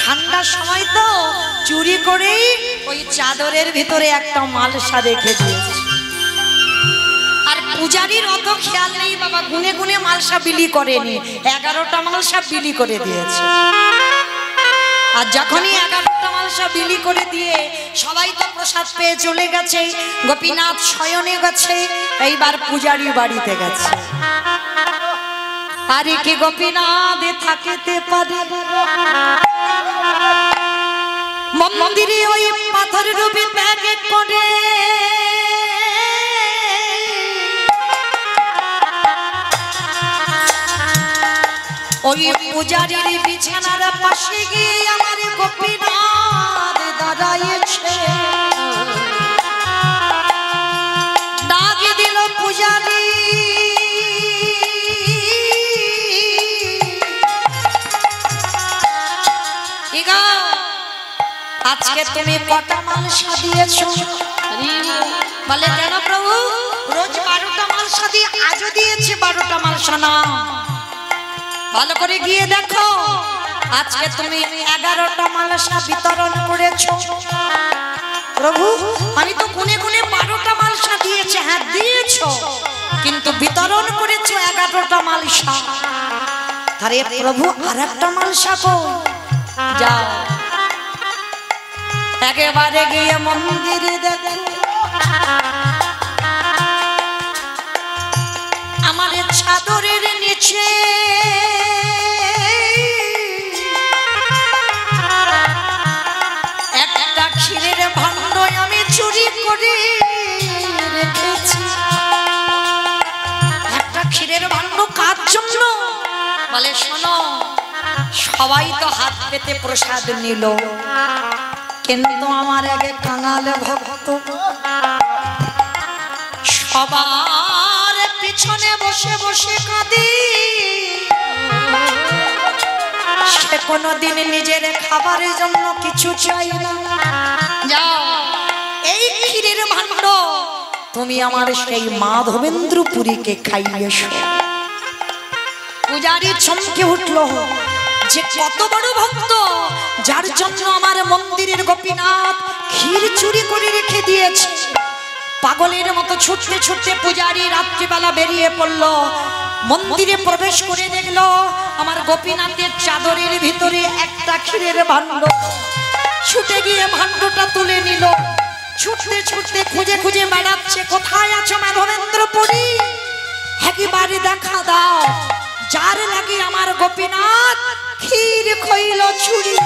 ঠান্ডার সময় তো চুরি করে ওই চাদরের ভিতরে একটা মালসা রেখে দিয়েছে। আর পূজারীর অত খেয়াল নেই বাবা, গুনে গুনে মালসা বিলি করেনি, 11টা মালসা বিলি করে দিয়েছে। আর যখনই 11টা মালসা বিলি করে দিয়ে সবাই তো প্রসাদ পেয়ে চলে গেছে, গোপীনাথ শয়নে গেছে, এইবার পূজারী বাড়িতে গেছে। আরে কি গোপীনাথ থাকিতে পারে মন্দিরে ওই পাথর রূপে ত্যাগ করে, ওই পূজারীর বিছানার পাশে গিয়ে আমার গোপীনাথ দাঁড়াইছে। ডাক দিল পূজারী, আজকে তুমি কটা মালসা দিয়েছো? বলে কেন প্রভু, রোজ 12টা মালসা দিয়ে আজও দিয়েছি 12টা মালসা না। ভালো করে গিয়ে দেখো, আজকে তুমি 11টা মালসা বিতরণ করেছো। প্রভু আমি তো গুনে গুনে 12টা মালসা দিয়েছি। হ্যাঁ দিয়েছো, কিন্তু বিতরণ করেছো 11টা মালসা। আরে প্রভু আর একটা মালসা কই? যাও একেবারে গিয়ে মন্দিরে দেখো, আমার চাদরের নিচে একটা ক্ষীরের ভাণ্ড আমি চুরি করে রেখেছি। একটা ক্ষীরের ভাণ্ড কার জন্য? বলে শোনো, সবাই তো হাত পেতে প্রসাদ নিল, কিন্তু আমার আগে কাঙালে ভক্ত সবার পিছনে বসে বসে কাঁদি, সে কোনোদিন নিজের খাবারের জন্য কিছু চাই না। যাও এই ক্ষীরের ভাণ্ড তুমি আমার সেই মাধবেন্দ্রপুরীকে খাইয়েছো। পূজারী চমকে উঠলো যে কত বড় ভক্ত, যার জন্য আমার মন্দিরের গোপীনাথ ক্ষীর চুরি করে রেখে দিয়েছে। পাগলের মতো ছুটতে ছুটতে পূজারী রাত্রিবেলা বেরিয়ে পড়লো, মন্দিরে প্রবেশ করে দেখলো আমার গোপীনাথের চাদরের ভিতরে একটা ক্ষীরের ভাণ্ড। ছুটে গিয়ে ভাণ্ডটা তুলে নিল, ছুটতে ছুটতে খুঁজে খুঁজে বেড়াচ্ছে, কোথায় আছো মাধবেন্দ্রপুরী, একেবারে দেখা দাও, যার লাগে আমার গোপীনাথ ক্ষীর খইল চুরি।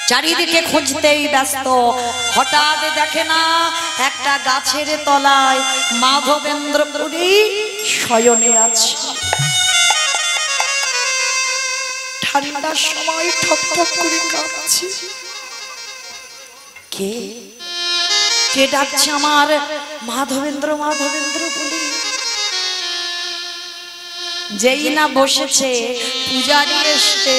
চারিদিকে খুঁজতেই ব্যস্ত, হঠাৎ দেখে না একটা গাছের তলায় মাধবেন্দ্রপুরী শয়নে আছে। ঠান্ডার সময় ঠক ঠক করে কাঁপছে। কে কে ডাকছে আমার মাধবেন্দ্রপুরী? যেই না বসেছে পূজারী এসে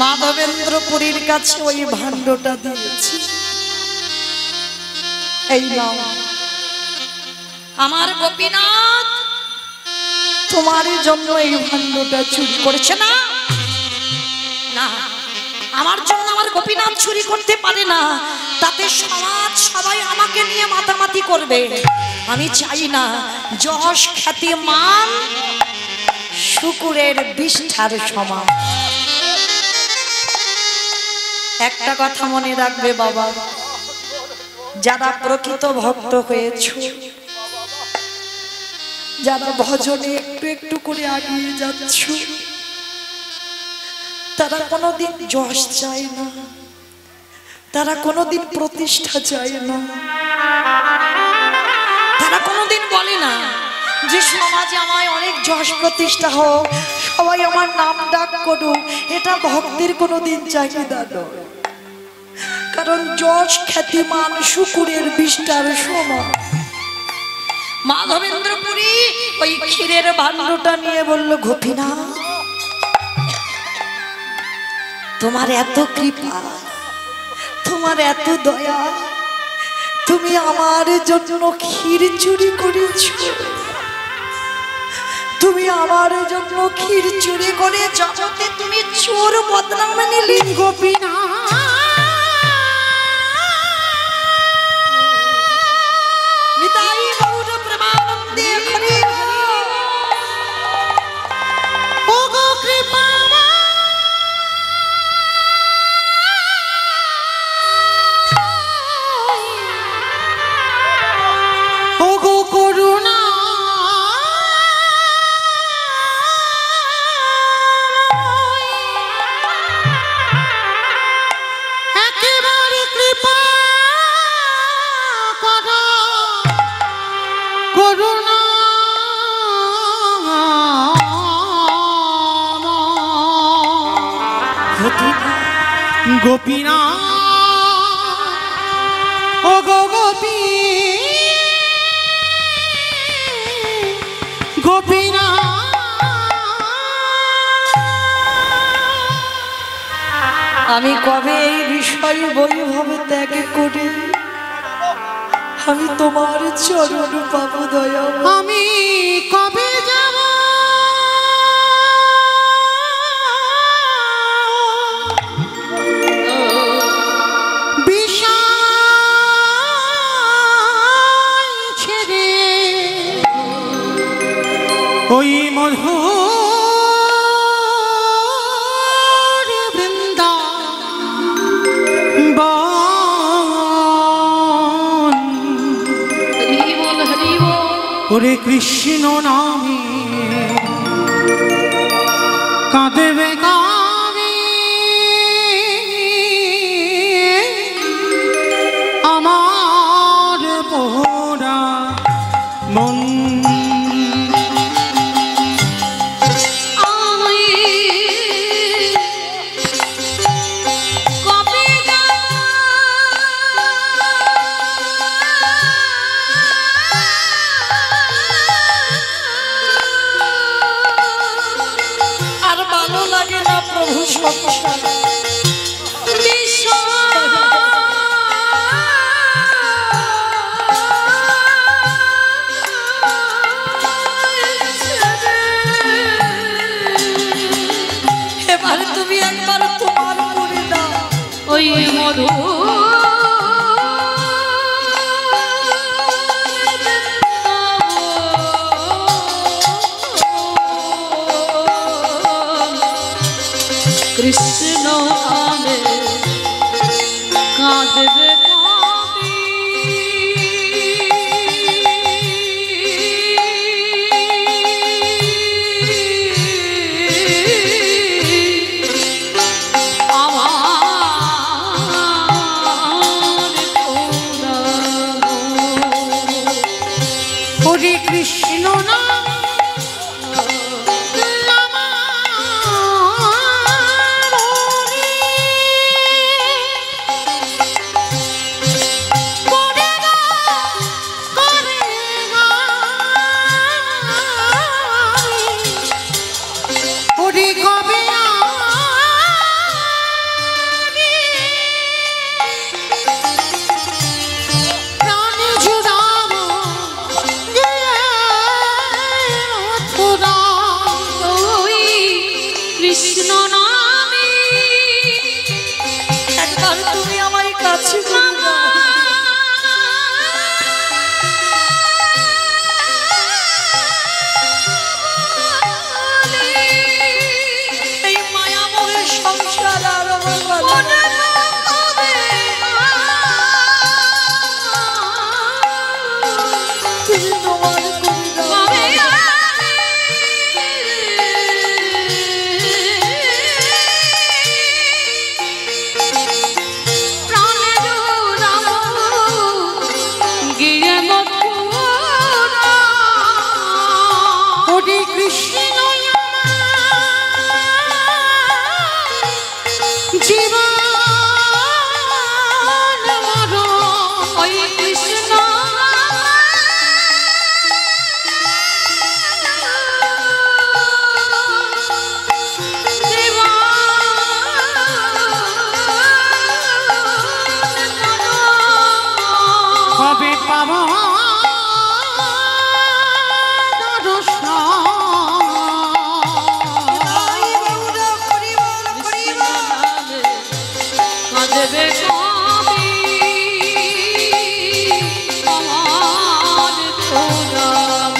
মাধবেন্দ্রপুরীর কাছে ওই ভাণ্ডটা দিয়েছে, এই নাও আমার গোপীনাথ তোমার জন্য এই ভাণ্ডটা চুরি করেছে। না না, আমার জন্য আমার গোপীনাথ চুরি করতে পারে না, তাতে সমাজ সবাই আমাকে নিয়ে মাতামাতি করবে। আমি চাই না, যশ খ্যাতি মান শুকুরের বিষ্ঠার সমান। একটা কথা মনে রাখবে বাবা, যারা প্রকৃত ভক্ত হয়েছ, যারা ভজনে একটু একটু করে এগিয়ে যাচ্ছ, তারা কোনোদিন যশ চায় না, তারা কোনোদিন প্রতিষ্ঠা চায় না, তারা কোনোদিন বলে না যে সমাজে আমায় অনেক যশ প্রতিষ্ঠা হোক, সবাই আমার নাম ডাক করুক। এটা ভক্তের কোনোদিন চাহিদা নয়, কারণ যশ খ্যাতি মান শুকুরের বিষ্টার সমান। মাধবেন্দ্রপুরী ওই ক্ষীরের ভাণ্ডটা নিয়ে বলল, গোপীনাথ তোমার এত কৃপা, তোমার এত দয়া, তুমি আমার জন্য ক্ষীর চুরি করেছ, তুমি আমার জন্য ক্ষীর চুরি করে জগতে তুমি চোর বদনাম নিলি। গোপীনাথ নিতাই গৌর প্রেমানন্দে হরি বল। ও গো কৃপা ও গো করুণা একেবারে কৃপা করো, করুণা গোপীনাথ ও গো গোপী গোপীনাথ আমি কবে এই বিষয় বৈভব ত্যাগ করে আমি তোমার চরণ পাবো দয়া। আমি কবে যাব বিষয় ছেড়ে ওই মধুর বৃন্দাবন। হরি বল হরি বল। ওরে কৃষ্ণ নামে কাঁদবে কামে আমার পোড়া মন। আমি কবে আর ভালো লাগে না প্রভু সংসার। এবার তুমি একবার তোমার করে দাও। ওই মধু কৃষ্ণ নামে কাঁদবে কাঁদি। ওরে কৃষ্ণ নাম কাঁদবে কবি আমার প্রণাম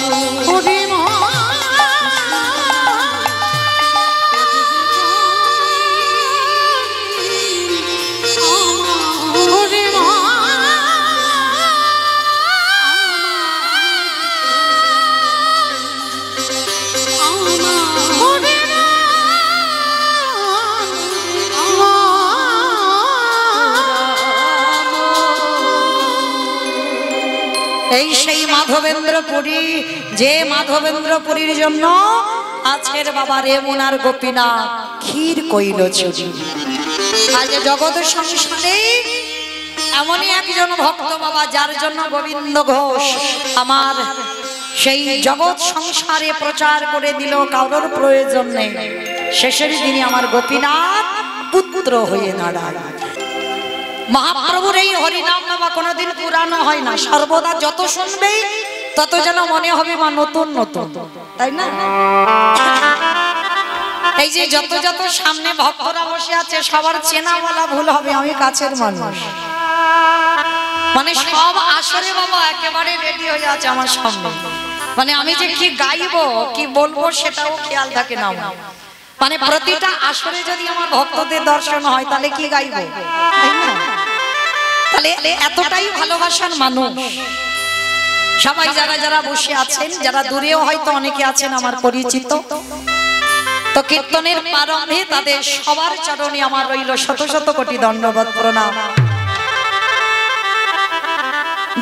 এই সেই মাধবেন্দ্রপুরী, যে মাধবেন্দ্রপুরীর জন্য আজকের বাবা রেমুনার গোপীনাথ ক্ষীর কইল চুরি। আজ জগৎ সংসারে এমনই একজন ভক্ত বাবা, যার জন্য গোবিন্দ ঘোষ আমার সেই জগৎ সংসারে প্রচার করে দিল, কারোর প্রয়োজন নেই। শেষের দিনে আমার গোপীনাথ পুত্র হয়ে দাঁড়ায়। মহাপ্রভুর এই হরিনাম বাবা কোনোদিন পুরানো হয় না, সর্বদা যত শুনবে তত যেন মনে হবে মা নতুন নতুন, তাই না? এই যে যত যত সামনে ভক্তরা বসে আছে সবার চেনা বলা ভুল হবে, আমি কাছের মানুষ, মানে সব আসরে বাবা একেবারে রেডি হয়ে আছে আমার সামনে, মানে আমি যে কি গাইবো কি বলবো সেটাও খেয়াল থাকে না। মানে প্রতিটা আসরে যদি আমার ভক্তদের দর্শন হয় তাহলে কি গাইবো, তাই না? তাহলে এতটাই ভালোবাসার মানুষ সবাই যারা যারা বসে আছেন, যারা দূরেও হয়তো অনেকে আছেন আমার পরিচিত, তো কীর্তনের প্রারম্ভে তাদের সবার চরণে আমার রইল শত শত কোটি দণ্ডবত প্রণাম।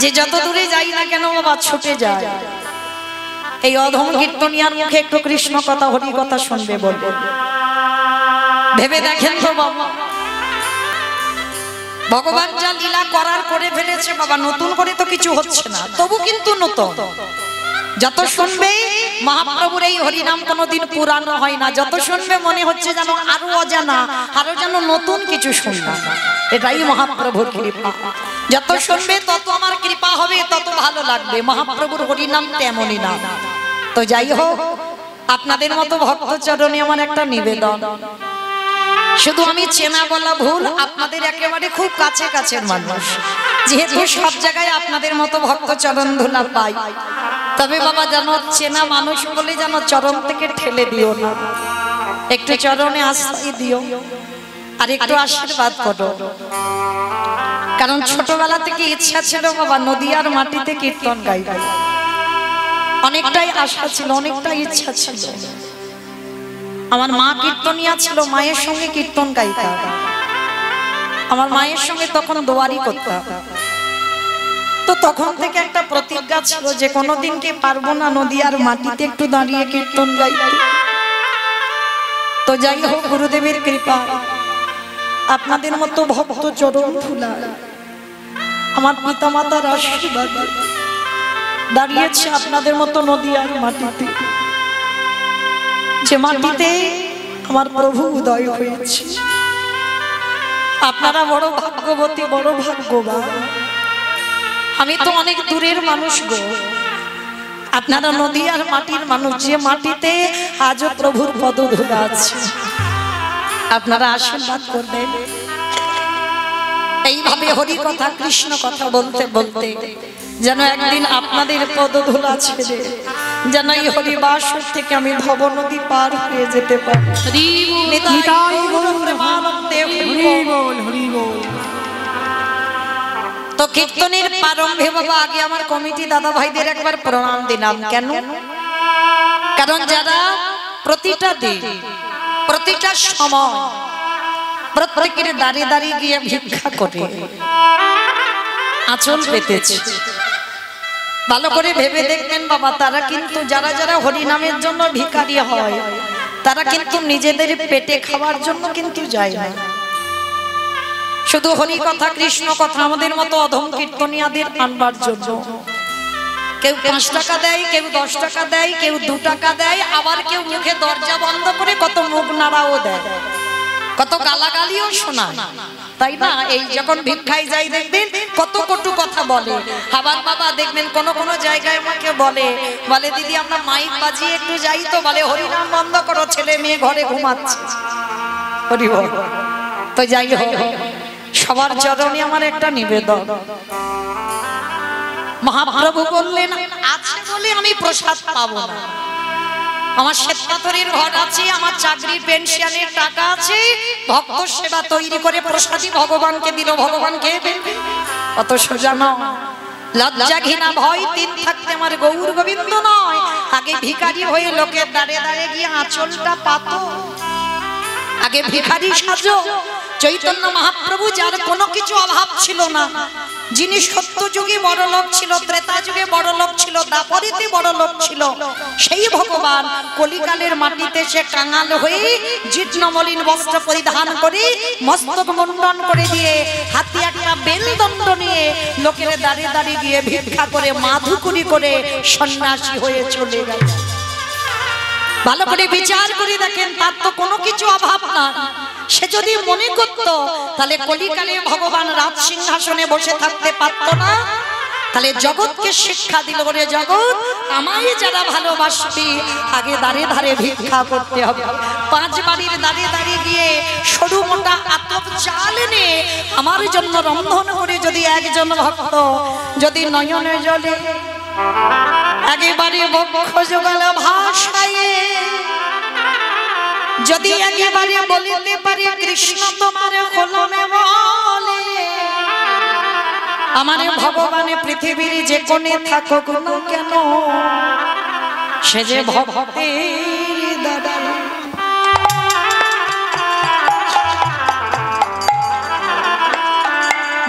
যে যত দূরে যাই না কেন বাবা ছুটে যায়, এই অধম কীর্তনিয়ার মুখে একটু কৃষ্ণ কথা হরি কথা শুনবে বলবে। ভেবে দেখেন তো বাবা, ভগবান যা লীলা করার করে ফেলেছে বাবা, নতুন করে তো কিছু হচ্ছে না, তবু কিন্তু নতুন। যত শুনবে মহাপ্রভুর এই হরিনাম কোনোদিন পুরানো হয় না, যত শুনবে মনে হচ্ছে যেন আরো অজানা, আরো যেন নতুন কিছু শুনলাম। এটাই মহাপ্রভুর কৃপা। যত শুনবে তত আমার কৃপা হবে, তত ভালো লাগবে। মহাপ্রভুর হরিনাম তেমনই না। তো যাই হোক, আপনাদের মতো ভক্ত চরণে আমার একটা নিবেদন, শুধু আমি চেনা বলা ভুল, আপনাদের একেবারে খুব কাছে কাছের মানুষ, যেহেতু সব জায়গায় আপনাদের মতো ভক্ত চরণ ধুলা পাই, তবে বাবা যেন চেনা মানুষ বলে যেন চরণ থেকে ঠেলে দিও না, একটু চরণে আশ্রয় দিও আর একটু আশীর্বাদ করো। কারণ ছোটবেলা থেকে ইচ্ছা ছিল বাবা নদিয়ার মাটিতে কীর্তন গাইবে, অনেকটাই আশা ছিল, অনেকটাই ইচ্ছা ছিল। আমার মা কীর্তনিয়া ছিল, মায়ের সঙ্গে কীর্তন গাইতাম, আমার মায়ের সঙ্গে তখন দোয়ারি করতাম। তো তখন থেকে একটা প্রতিজ্ঞা ছিল যে কোনোদিন কি পারবো না নদিয়ার মাটিতে একটু দাঁড়িয়ে কীর্তন গাইতে। তো যাই হোক, গুরুদেবের কৃপা, আপনাদের মতো ভক্ত চরণ ধুলা, আমার পিতা মাতার আশীর্বাদ দাঁড়িয়েছে আপনাদের মতো নদিয়ার মাটিতে, যে মাটিতে আমার প্রভু উদয় হয়েছে। আপনারা বড় ভাগ্যবতী, বড় ভাগ্যবান। আমি তো অনেক দূরের মানুষ গো, আপনারা নদিয়ার মাটির মানুষ, যে মাটিতে আজও প্রভুর পদধূলা আছে। আপনারা আশীর্বাদ করবেন। এইভাবে হরি কথা কৃষ্ণ কথা বলতে বলতে যেন একদিন আপনাদের পদধূলা ছেড়ে যেন এই হরিবাসর থেকে আমি ভব নদী পার হয়ে যেতে পারি। তো কীর্তনের প্রারম্ভে বাবা আগে আমার কমিটি দাদা ভাইদের একবার প্রণাম দিলাম। কেন? কারণ যারা প্রতিটা দিন প্রতিটা সময় প্রত্যেকের দাঁড়িয়ে দাঁড়িয়ে গিয়ে ভিক্ষা করে আঁচল পেতেছে, ভালো করে ভেবে দেখবেন বাবা, তারা কিন্তু যারা যারা হরিনামের জন্য ভিখারি হয় তারা কিন্তু নিজেদের পেটে খাওয়ার জন্য কিন্তু যায় না, শুধু হরি কথা কৃষ্ণ কথা আমাদের মতো অধম কীর্তনিয়াদের আনবার জন্য। কেউ 5 টাকা দেয়, কেউ 10 টাকা দেয়, কেউ 2 টাকা দেয়, আবার কেউ মুখে দরজা বন্ধ করে কত মুখ নাড়াও দেয়। কত গালাগালিও শোনায়, তাই না? এই যখন ভিক্ষায় যাই দেখবেন কত কটু কথা বলে। আবার বাবা দেখবেন কোন কোন জায়গায় আমাকে বলে দিদি আমরা মাইক বাজিয়ে একটু যাই তো, বলে হরিনাম বন্ধ করো, ছেলে মেয়ে ঘরে ঘুমাচ্ছে। হরি বল। তো যাই হোক, সবার চরণে আমার একটা নিবেদন। মহাপ্রভু বললেন আছে বলে আমি প্রসাদ পাবো না, আমার শ্বেতপাথরের ঘর আছে, আমার চাকরির পেনশনের টাকা আছে, ভক্ত সেবা তৈরি করে প্রসাদী ভগবানকে দিল, ভগবান খেয়ে ফেলবে। অত সোজা নয়। লজ্জা ঘৃণা ভয় তিন থাকতে আমার গৌর গোবিন্দ নয়, আগে ভিখারি হয়ে লোকের দাঁড়ে দাঁড়ে গিয়ে আঁচলটা পাতো, আগে ভিখারি সাজো। চৈতন্য মহাপ্রভু যার কোনো কিছু অভাব ছিল না, যিনি সত্য যুগে বড় লোক ছিল, ত্রেতা যুগে বড় লোক ছিল, দাপরিতে বড় লোক ছিল, সেই ভগবান কলিকালের মাটিতে সে কাঙাল হয়ে জীর্ণ মলিন বস্ত্র পরিধান করে মস্তক মুন্ডন করে দিয়ে হাতে একটা বেলদণ্ড নিয়ে লোকের দাঁড়িয়ে দাঁড়িয়ে গিয়ে ভিক্ষা করে মাধুকুরি করে সন্ন্যাসী হয়ে চলে গেল। ভালো করে বিচার করে দেখেন, তার তো কোনো কিছু অভাব না। সে যদি মনে করত তাহলে কলিকালে ভগবান রাজ সিংহাসনে বসে থাকতে পারত না। তাহলে জগৎকে শিক্ষা দিল, রে জগৎ আমায় যারা ভালোবাসবি আগে দাঁড়ে ধারে ভিক্ষা করতে হবে। 5 বাড়ির দাঁড়িয়ে দাঁড়িয়ে গিয়ে সরু মোটা আতপ চাল এনে আমার জন্য রন্ধন করে যদি একজন ভক্ত যদি নয়নে জলে একেবারে বক্ষ জোগাল ভাষায় যদি একেবারে বলিতে পারে কৃষ্ণ তোমার হলমে বলে, আমার ভগবানে পৃথিবীর যে কোণে থাকুক না কেন সে যে ভক্তের দাদা।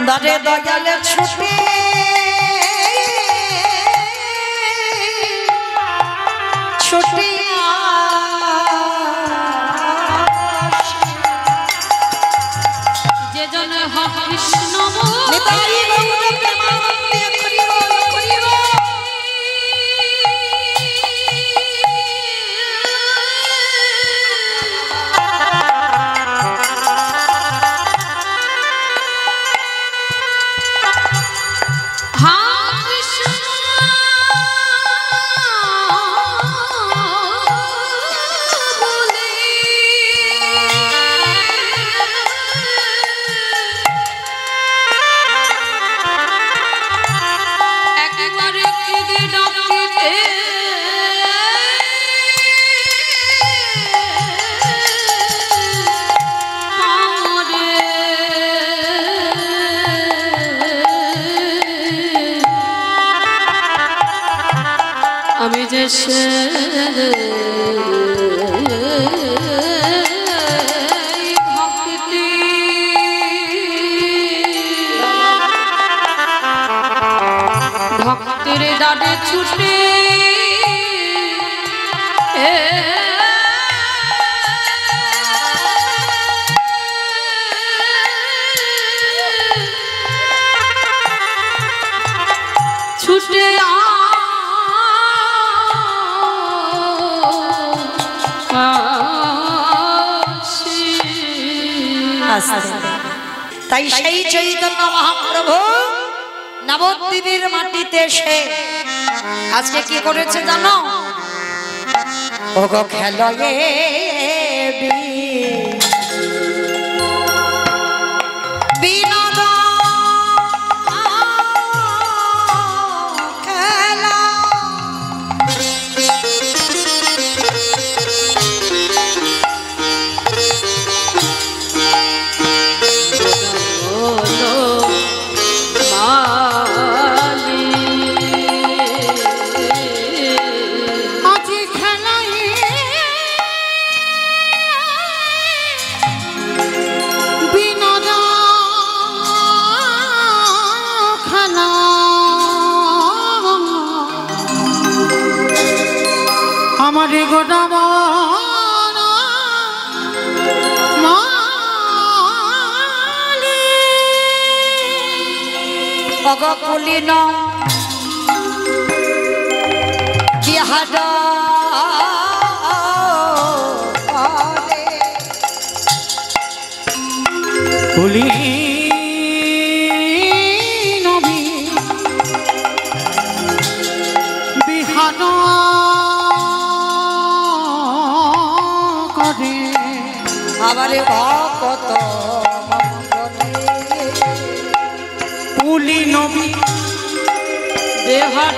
দারে দয়ালে ছুটে ছুটে যে জন কৃষ্ণ নিতাই গৌর প্রেমানন্দে হরি বল হরি বল। আমি যে ভক্তি ভক্তির দাঁড়ে ছুটে ছুটে তাই সেই চৈতন্য মহাপ্রভু নবদ্বীপের মাটিতে সে আজকে কি করেছে জানো? ওগো খেলয়ে বিনোদ খেলা আমার গোটা অগকুলিন বিহার কুলি নবী বিহান করে আবারে ভকত কুলি নবী দেহার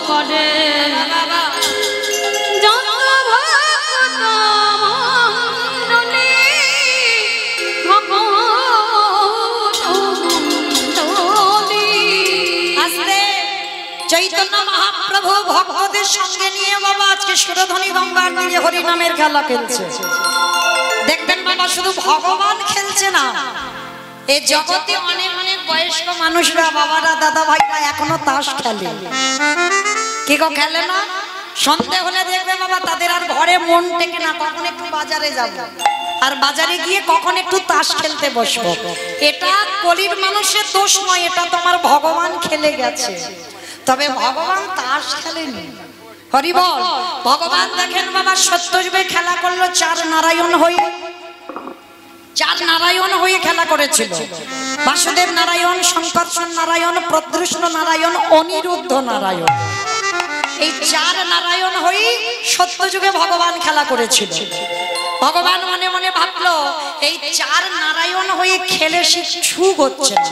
করে যত ভক্ত মণ্ডলী ভগবতী। আস্তে চৈতন্য মহাপ্রভু ভক্তদের সঙ্গে নিয়ে বাবা আজকে সুরধ্বনি গঙ্গার তীরে হরি নামের খেলা খেলছে। দেখবেন বাবা শুধু ভগবান খেলছে না, এই জগতে অনেক অনেক বয়স্ক মানুষরা বাবারা দাদা ভাইরা এখনো তাস খেলে। কি গো খেলে না? সন্ধে হলে দেখবে বাবা তাদের আর ঘরে মন টেকে না, কখন একটু বাজারে যাব আর বাজারে গিয়ে কখন একটু তাস খেলতে বসবো। এটা কলির মানুষের দোষ নয়, এটা তোমার ভগবান খেলে গেছে। তবে ভগবান তাস খেলেনি। হরি বল। ভগবান দেখেন বাবা সত্যযুগে খেলা করলো চার নারায়ণ হয়ে, চার নারায়ণ হয়ে খেলা করেছিল। বাসুদেব নারায়ণ, শঙ্কর্ষণ নারায়ণ, প্রদ্যুম্ন নারায়ণ, অনিরুদ্ধ নারায়ণ। এই চার নারায়ণ হয়ে সত্যযুগে ভগবান খেলা করেছিল। ভগবান মনে মনে ভাবলো এই চার নারায়ণ হয়ে খেলে সুখ হচ্ছে না।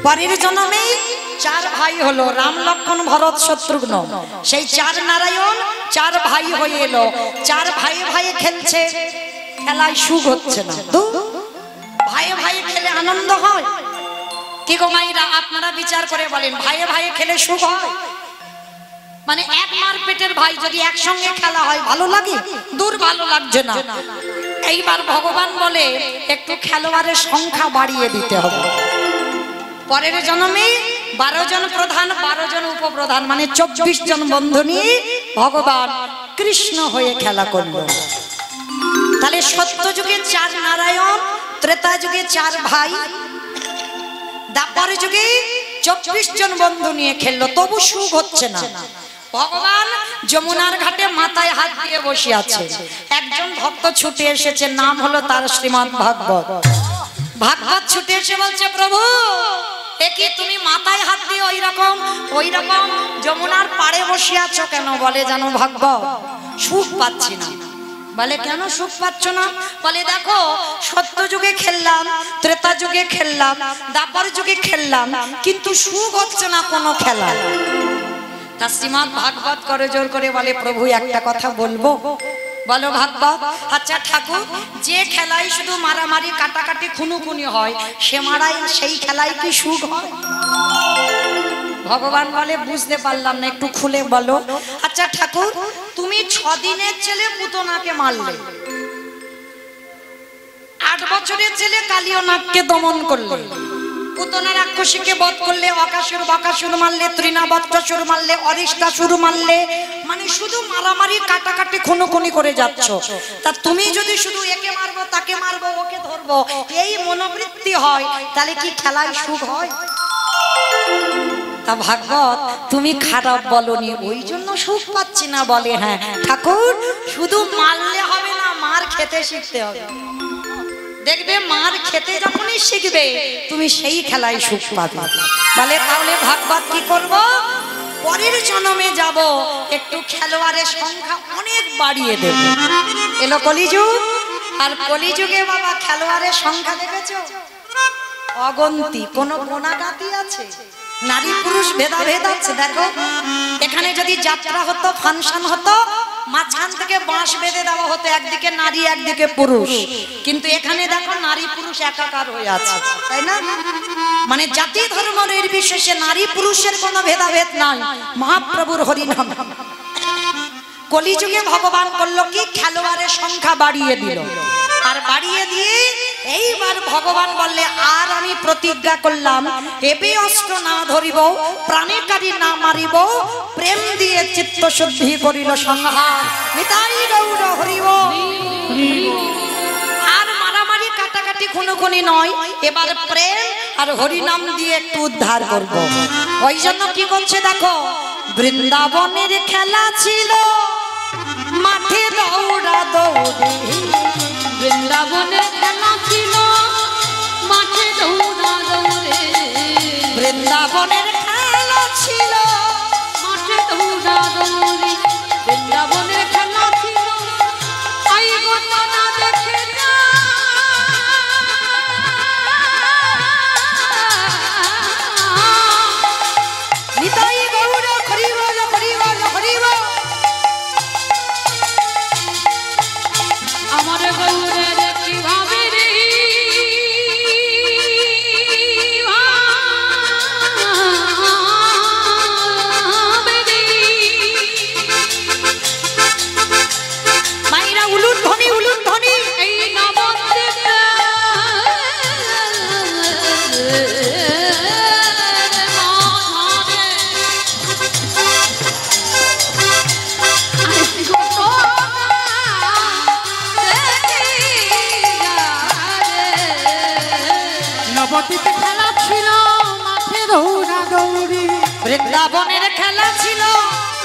পরের জন্মে চার ভাই হলো, রাম লক্ষ্মণ ভরত শত্রুঘ্ন। সেই চার নারায়ণ চার ভাই হয়ে এলো, চার ভাই ভাই খেলছে, খেলায় সুখ হচ্ছে না। ভাই ভাই খেলে আনন্দ হয়? কি গো মাইরা আপনারা বিচার করে বলেন, ভাই ভাই খেলে সুখ হয়? মানে এক মার পেটের ভাই যদি একসঙ্গে খেলা হয় ভালো লাগে? দূর ভালো লাগছে না। এইবার ভগবান বলে একটু খেলোয়াড়ের সংখ্যা বাড়িয়ে দিতে হবে। পরের জন্মে 12 জন প্রধান 12 জন উপপ্রধান মানে 24 জন বন্ধু নিয়ে ভগবান কৃষ্ণ হয়ে খেলা করলো। তাহলে সত্য যুগে চার নারায়ণ, ত্রেতা যুগে চার ভাই, দ্বাপর যুগে 24 জন বন্ধু নিয়ে খেললো, তবু সুখ হচ্ছে না। ভগবান যমুনার ঘাটে মাথায় হাত দিয়ে বসে আছে। একজন ভক্ত ছুটে এসেছে, নাম হলো তার শ্রীমদ্ ভাগবত। ভাগবত ছুটে এসে বলছে, প্রভু একি তুমি মাথায় হাত দিয়ে ওই রকম যমুনার পাড়ে বসে আছো কেন? বলে জানো ভাগবত সুখ পাচ্ছি না। বলে কেন সুখ পাচ্ছ না? বলে দেখো সত্য যুগে খেললাম, ত্রেতা যুগে খেললাম, দ্বাপর যুগে খেললাম, কিন্তু সুখ হচ্ছে না কোনো খেলা। তা শ্রীমদ্ ভাগবত করে জোর করে বলে, প্রভু একটা কথা বলবো? বলো ভাগবত। আচ্ছা ঠাকুর, যে খেলায় শুধু মারামারি কাটাকাটি খুনোখুনি হয় সেই খেলায় কি সুখ হয়? ভগবান বলে বুঝতে পারলাম না, একটু খুলে বলো। আচ্ছা ঠাকুর, তুমি 6 দিনের ছেলে পুতনাকে মারলে, 8 বছরের ছেলে কালিয়নাগকে দমন করলে, পুতনা রাক্ষসীকে বধ করলে, অকাসুর বাকাসুর মারলে, তৃণাবত্তাসুর মারলে, অরিষ্টাসুর মারলে, মানে শুধু মারামারি কাটাকাটি খুনোখুনি করে যাচ্ছ। তা তুমি যদি শুধু একে মারবো তাকে মারবো ওকে ধরবো এই মনোবৃত্তি হয়, তাহলে কি খেলায় সুখ হয়? তা ভাগবত তুমি খারাপ বলনি, ওই জন্য সুখ পাচ্ছি না। বলে হ্যাঁ ঠাকুর, শুধু মারলে হবে না, মার খেতে শিখতে হবে। দেখবে মার খেতে যখনই শিখবে তুমি সেই খেলায় সুখ পাবে। বলে তাহলে ভাগবত কি করব? পরের জন্মে যাব, একটু খেলোয়াড়ের সংখ্যা অনেক বাড়িয়ে দেব। এলো কলিযুগ, আর কলিযুগে বাবা খেলোয়াড়ের সংখ্যা দেখেছো অগন্তি, কোনো গোনাগাতি আছে? নারী পুরুষ ভেদাভেদ আছে। দেখো এখানে যদি যাত্রা হতো, ফাংশন হতো, মাঝখান থেকে বাঁশ বেঁধে দেওয়া হতো, একদিকে নারী একদিকে পুরুষ, কিন্তু এখানে দেখো নারী পুরুষ একাকার হয়ে আছে, তাই না? মানে জাতি ধর্ম নির্বিশেষে নারী পুরুষের কোনো ভেদাভেদ নাই, মহাপ্রভুর হরিনাম। কলিযুগে ভগবান করলো কি? খেলোয়াড়ের সংখ্যা বাড়িয়ে দিল। আর বাড়িয়ে দিয়ে এইবার ভগবান বললে, আর আমি প্রতিজ্ঞা করলাম এবে অস্ত্র না ধরিব, প্রাণীকারী না মারিব, প্রেম দিয়ে চিত্ত শুদ্ধি করিল সংহার। নিতাই গৌর হরিব। আর মারামারি কাটাকাটি খুনোখুনি নয়, এবার প্রেম আর হরিনাম দিয়ে একটু উদ্ধার করব। ওই জন্য কি করছে দেখো, বৃন্দাবনের খেলা ছিল মাঠে দৌড়া দৌড়ি, বৃন্দাবনের খেলা ছিল মাঠে দৌড়া দৌড়ে বৃন্দাবনের খেলা ছিল মাঠে দৌড়া দৌড়ে বৃন্দাবনের খেলা ছিল আই ঘটনা দেখে যা নিতাই গৌর হরি বল হরি বল হরি বল। আমার গৌরের কিভাবে রে মাইরা উলুন ধ্বনি এই নবদ্বীপ নবদ্বীপে খেলা ছিল মাঠে দৌড়া দৌড়ি। বৃন্দাবনের খেলা ছিল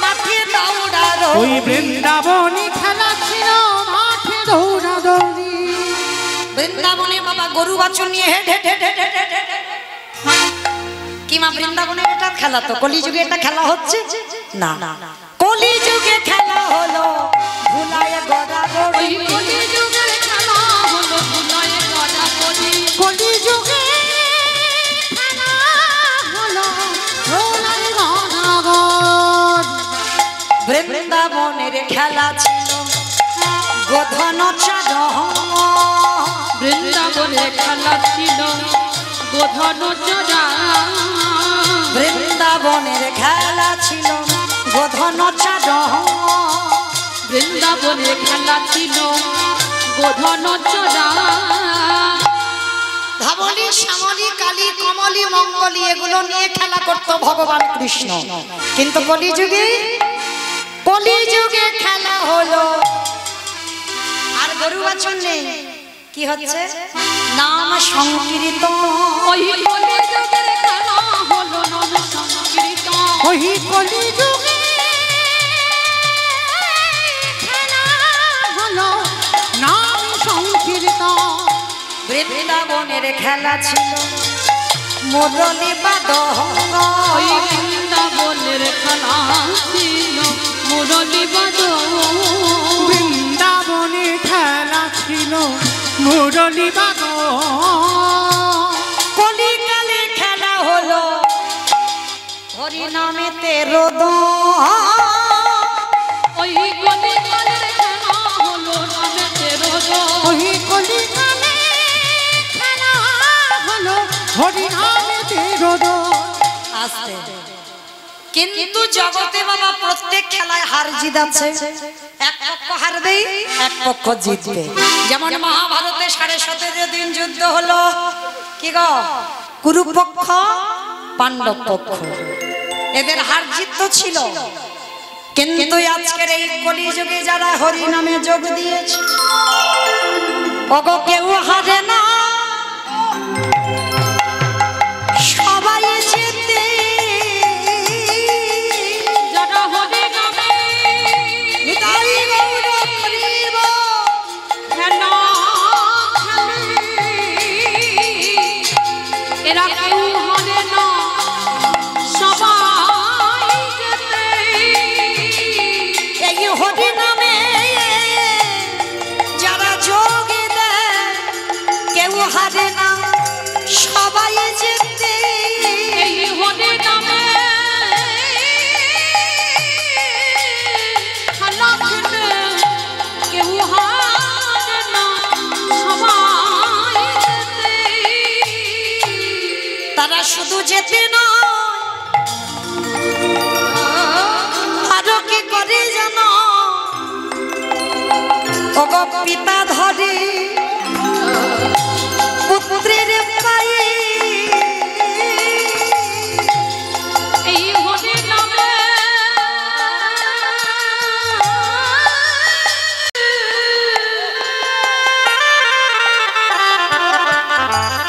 মাঠে দৌড়া ওই দৌড়ি। বৃন্দাবনী খেলা ছিল মাঠে দৌড়া দৌড়ি। বৃন্দাবনে বাবা গরু বাছুর নিয়ে হেঁটে হেঁটে হেঁটে হেঁটে হেঁটে হেঁটে। কি মা বৃন্দাবনের এটা খেলা তো কলিযুগে এটা খেলা হচ্ছে না কলিযুগে খেলা হলো ভুলায় গড়াগড়ি। ওই কলিযুগের খেলা হলো ভুলায় গড়াগড়ি। কলিযুগে খেলা হলো ভোলার গণগণ। বৃন্দাবনের খেলা ছিল গোধন চারণ। বৃন্দাবনের খেলা ছিল গোধন চড়া। বৃন্দাবনের খেলা ছিল গোধন চারণ। বৃন্দাবনের খেলা ছিল গোধন চড়া। ধাবলি শ্যামলি কালী কমলি মঙ্গলি এগুলো নিয়ে খেলা করত ভগবান কৃষ্ণ। কিন্তু কলিযুগে খেলা হলো আর গরু বাছুর নেই। কি হচ্ছে নাম সংকীর্তন। ওই কলিযুগের খেলা হলো নাম সংকীর্তন। ওই কলিযুগে খেলা হলো নাম সংকীর্তন। বৃন্দাবনের খেলা ছিল মুরলি বাদন। ওই বৃন্দাবনের খেলা ছিল মুরলি বাদন। বৃন্দাবনে খেলা ছিল মুরলি বাদন। কলিকালে খেলা হলো হরি নামে তেরো ওই কলিকালের খেলা হলো নামে তেরোদ। ওই কলিকালে খেলা হলো হরি নামে তেরোদ। আসতে। কিন্তু জগতে বাবা প্রত্যেক খেলায় হার জিত আছে। এক পক্ষ হারবে এক পক্ষ জিতবে। যেমন মহাভারতে 17.5 দিন যুদ্ধ হলো। কি গো কুরুপক্ষ পাণ্ডব পক্ষ এদের হার জিত তো ছিল। কিন্তু আজকের এই কলিযুগে যারা হরি নামে যোগ দিয়েছে ওগো কেউ হারে না সবাই জিতে। যারা হরি নামে নিতাই গৌর হরি বল। খেলা খেলে এরা কেউ হারে না সবাই যেতে। এই হরি নামে যারা যোগ দেয় কেউ হারে না সবাই জিতে। এই হরি নামে খেলা খেলে কেউ হারে না সবাই যেতে। তারা শুধু যেতে না আরো কি করে জানো ওগো পিতা ধরে পুত্রের পায়ে। এই হরি নামে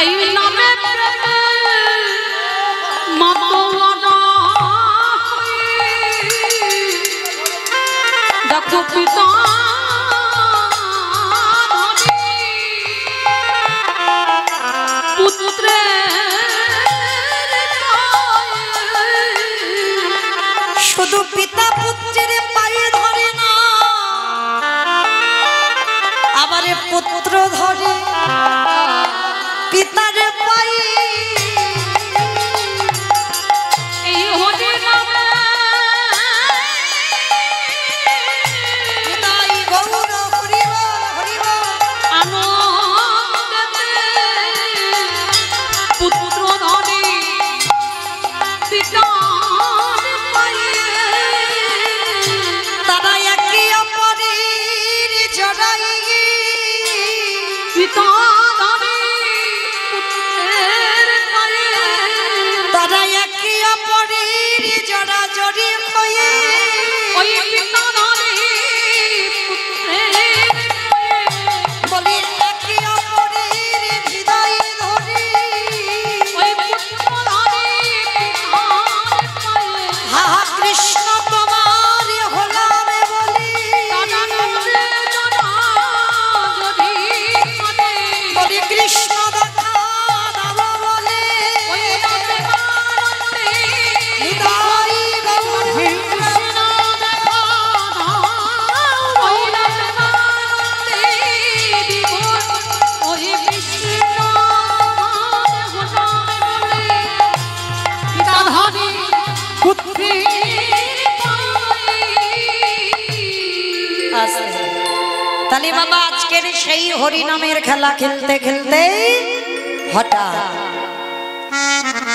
এই নামে প্রেমে মাতোয়ারা দেখো পিতা ধরে শুধু পিতা পুত্রের পায়ে ধরে না, আবার পুত্র ধরে পিতার পায়ে। এই হরি নামে নিতাই গৌর হরি বল হরি বল। আনন্দেতে পুত্র ধরে পিতার পায়ে। তারা একে অপরের জড়াই, পিতা ধরে পুত্রের পায়ে। তারা একে অপরের জড়াজড়ি হয়ে ওই পিতা ধরে পুত্রের পায়ে। বলে একে অপরের হৃদয় ধরে ওই পুত্র ধরে পিতার পায়ে। হা হা কৃষ্ণ তোমার হলাম বলে, বলে কৃষ্ণ দেখা দাও বলে হৃদয় গৌর কৃষ্ণ দেখা পিতাধারী পুত্রের তাহলে বাবা আজকের সেই হরি নামের খেলা খেলতে খেলতে হঠাৎ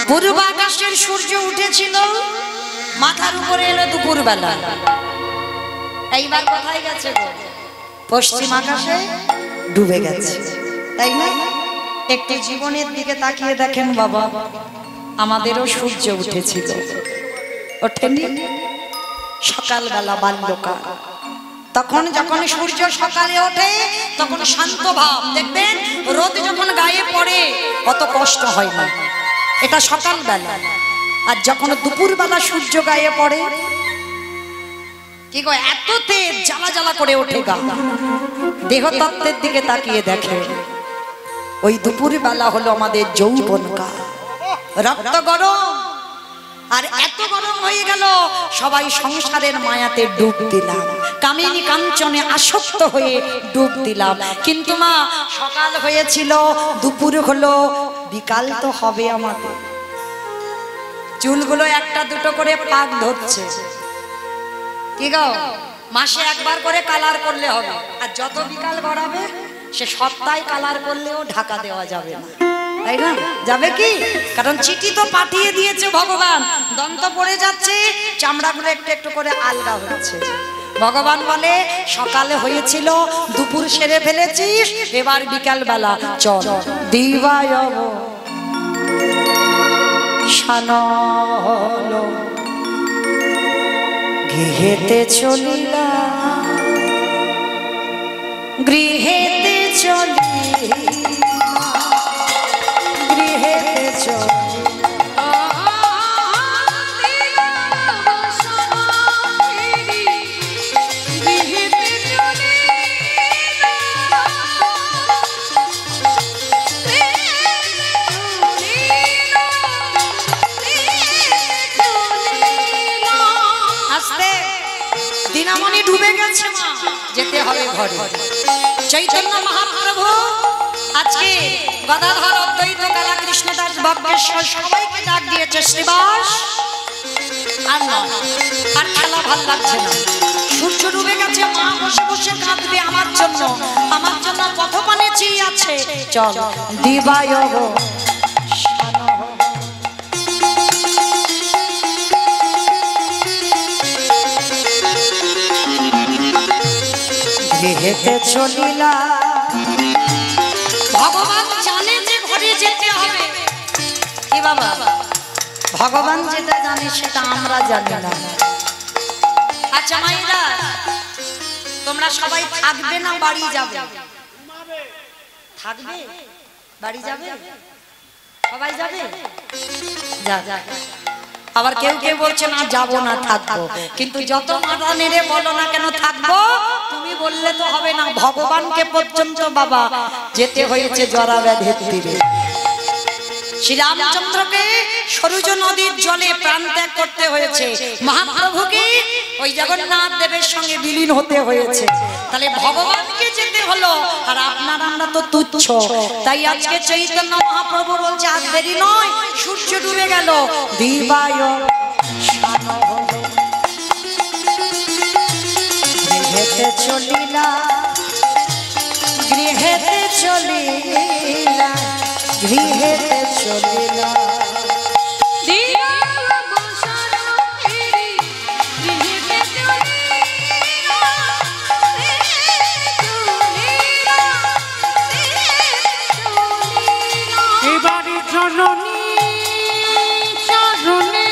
পূর্ব আকাশের সূর্য উঠেছিল, মাথার উপরে এলো দুপুর বেলা। এইবার কোথায় গেছে গো? পশ্চিম আকাশে ডুবে গেছে, তাই না? একটি জীবনের দিকে তাকিয়ে দেখেন বাবা, আমাদেরও সূর্য উঠেছিল, ওঠেনি? সকালবেলা বাল্যকাল, তখন যখন সূর্য সকালে ওঠে তখন শান্ত ভাব, দেখবেন রোদ যখন গায়ে পড়ে অত কষ্ট হয় না, এটা সকালবেলা। আর যখন দুপুরবেলা সূর্য গায়ে পড়ে কি গো, এত তেজ জ্বালা জ্বালা করে ওঠে গা। দেহতত্ত্বের দিকে তাকিয়ে দেখে ওই দুপুরবেলা হলো আমাদের যৌবনকাল, রক্ত গরম, আর এত গরম হয়ে গেল সবাই সংসারের মায়াতে ডুব দিলাম, কামিনী কাঞ্চনে আসক্ত হয়ে ডুব দিলাম। কিন্তু মা সকাল হয়েছিল, দুপুর হলো, বিকাল তো হবে আমাদের। চুলগুলো একটা দুটো করে পাক ধরছে, কি গো, মাসে একবার করে কালার করলে হবে, আর যত বিকাল গড়াবে সে সপ্তাহে কালার করলেও ঢাকা দেওয়া যাবে না, তাই না? যাবে কি? কারণ চিঠি তো পাঠিয়ে দিয়েছে ভগবান, দন্ত পড়ে যাচ্ছে, চামড়াগুলো একটু একটু করে আলগা হচ্ছে। ভগবান বলে সকালে হয়েছিল, দুপুর সেরে ফেলেছিস, এবার বিকাল বেলা চল দিবায় শান হলো গৃহেতে চলিলা, গৃহেতে চলিলা, গৃহেতে চলিলা। আস্তে দিনামণি ডুবে গেছে, মা যেতে হবে ঘরে। চৈতন্য মহাপ্রভু আজকে গদাধর অদ্বৈত কালা কৃষ্ণদাস বক্রেশ্বর সবাইকে ডাক দিয়েছে, শ্রীবাস আর নয়, আর খেলা ভাল লাগছে না, সূর্য ডুবে গেছে, মা বসে বসে কাঁদবে আমার জন্য, আমার জন্য পথপানে চেয়ে আছে, চল দিবায় গৃহেতে চলিলা। ভগবান জানে যে ঘরে যেতে হবে, কি বাবা, ভগবান যেটা জানে সেটা আমরা জানি না। আচ্ছা মাইরা, তোমরা সবাই থাকবে না বাড়ি যাবে? থাকবে, বাড়ি যাবে, সবাই যাবে, যা যা। আবার কেউ কেউ বলছে না যাবো না, থাকবো। কিন্তু যত মাথা নেড়ে বলো না কেন থাকবো, তুমি বললে তো হবে না, ভগবানকে পর্যন্ত বাবা যেতে হয়েছে জরা ব্যাধির তীরে। শ্রীরামচন্দ্রকে সরুজ নদীর জলে প্রাণ ত্যাগ করতে হয়েছে, মহাপ্রভুকে ওই জগন্নাথ দেবের সঙ্গে বিলীন হতে হয়েছে। তাহলে ভগবানকে যেতে হলো, আর আপনার আমরা তো তুচ্ছ। তাই আজকে চৈতন্য মহাপ্রভু বলছে আজ দেরি নয়, সূর্য ডুবে গেল, দিবায় শানো হলো। গৃহেতে চলিলা, গৃহেতে চলিলা, গৃহেতে চলিলা। এবারে জননী চরণে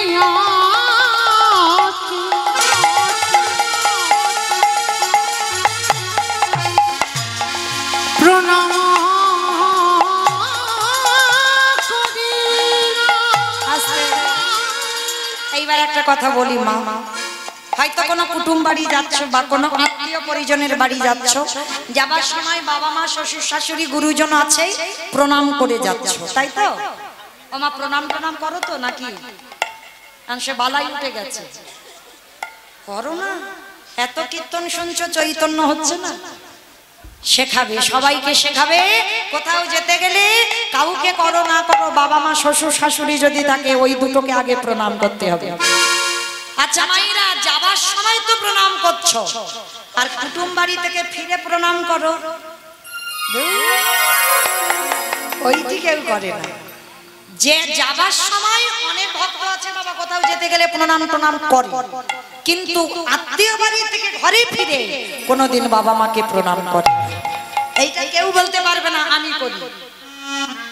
প্রণাম এইবার একটা কথা বলি মা, হয়তো কোনো কুটুম বাড়ি যাচ্ছ বা কোনো আত্মীয় পরিজনের বাড়ি যাচ্ছ, যাবার সময় বাবা মা শ্বশুর শাশুড়ি গুরুজন আছে, প্রণাম করে যাচ্ছ, তাই তো? মা প্রণাম প্রণাম করো তো নাকি? সে বালাই উঠে গেছে, করো না? এত কীর্তন শুনছো, চৈতন্য হচ্ছে না? শেখাবে, সবাইকে শেখাবে। কোথাও যেতে গেলে কাউকে করো না করো, বাবা মা শ্বশুর শাশুড়ি যদি থাকে ওই দুটোকে আগে প্রণাম করতে হবে। আচ্ছা মাইরা, যাবার সময় তো প্রণাম করছো, আর কুটুম বাড়ি থেকে ফিরে প্রণাম করো, ওইটি কেউ করে না। যে যাবার সময় অনেক ভক্ত আছে বাবা কোথাও যেতে গেলে প্রণাম প্রণাম করে, কিন্তু আত্মীয় বাড়ি থেকে ঘরে ফিরে কোনোদিন বাবা মাকে প্রণাম করে। এইটা কেউ বলতে পারবে না আমি করি।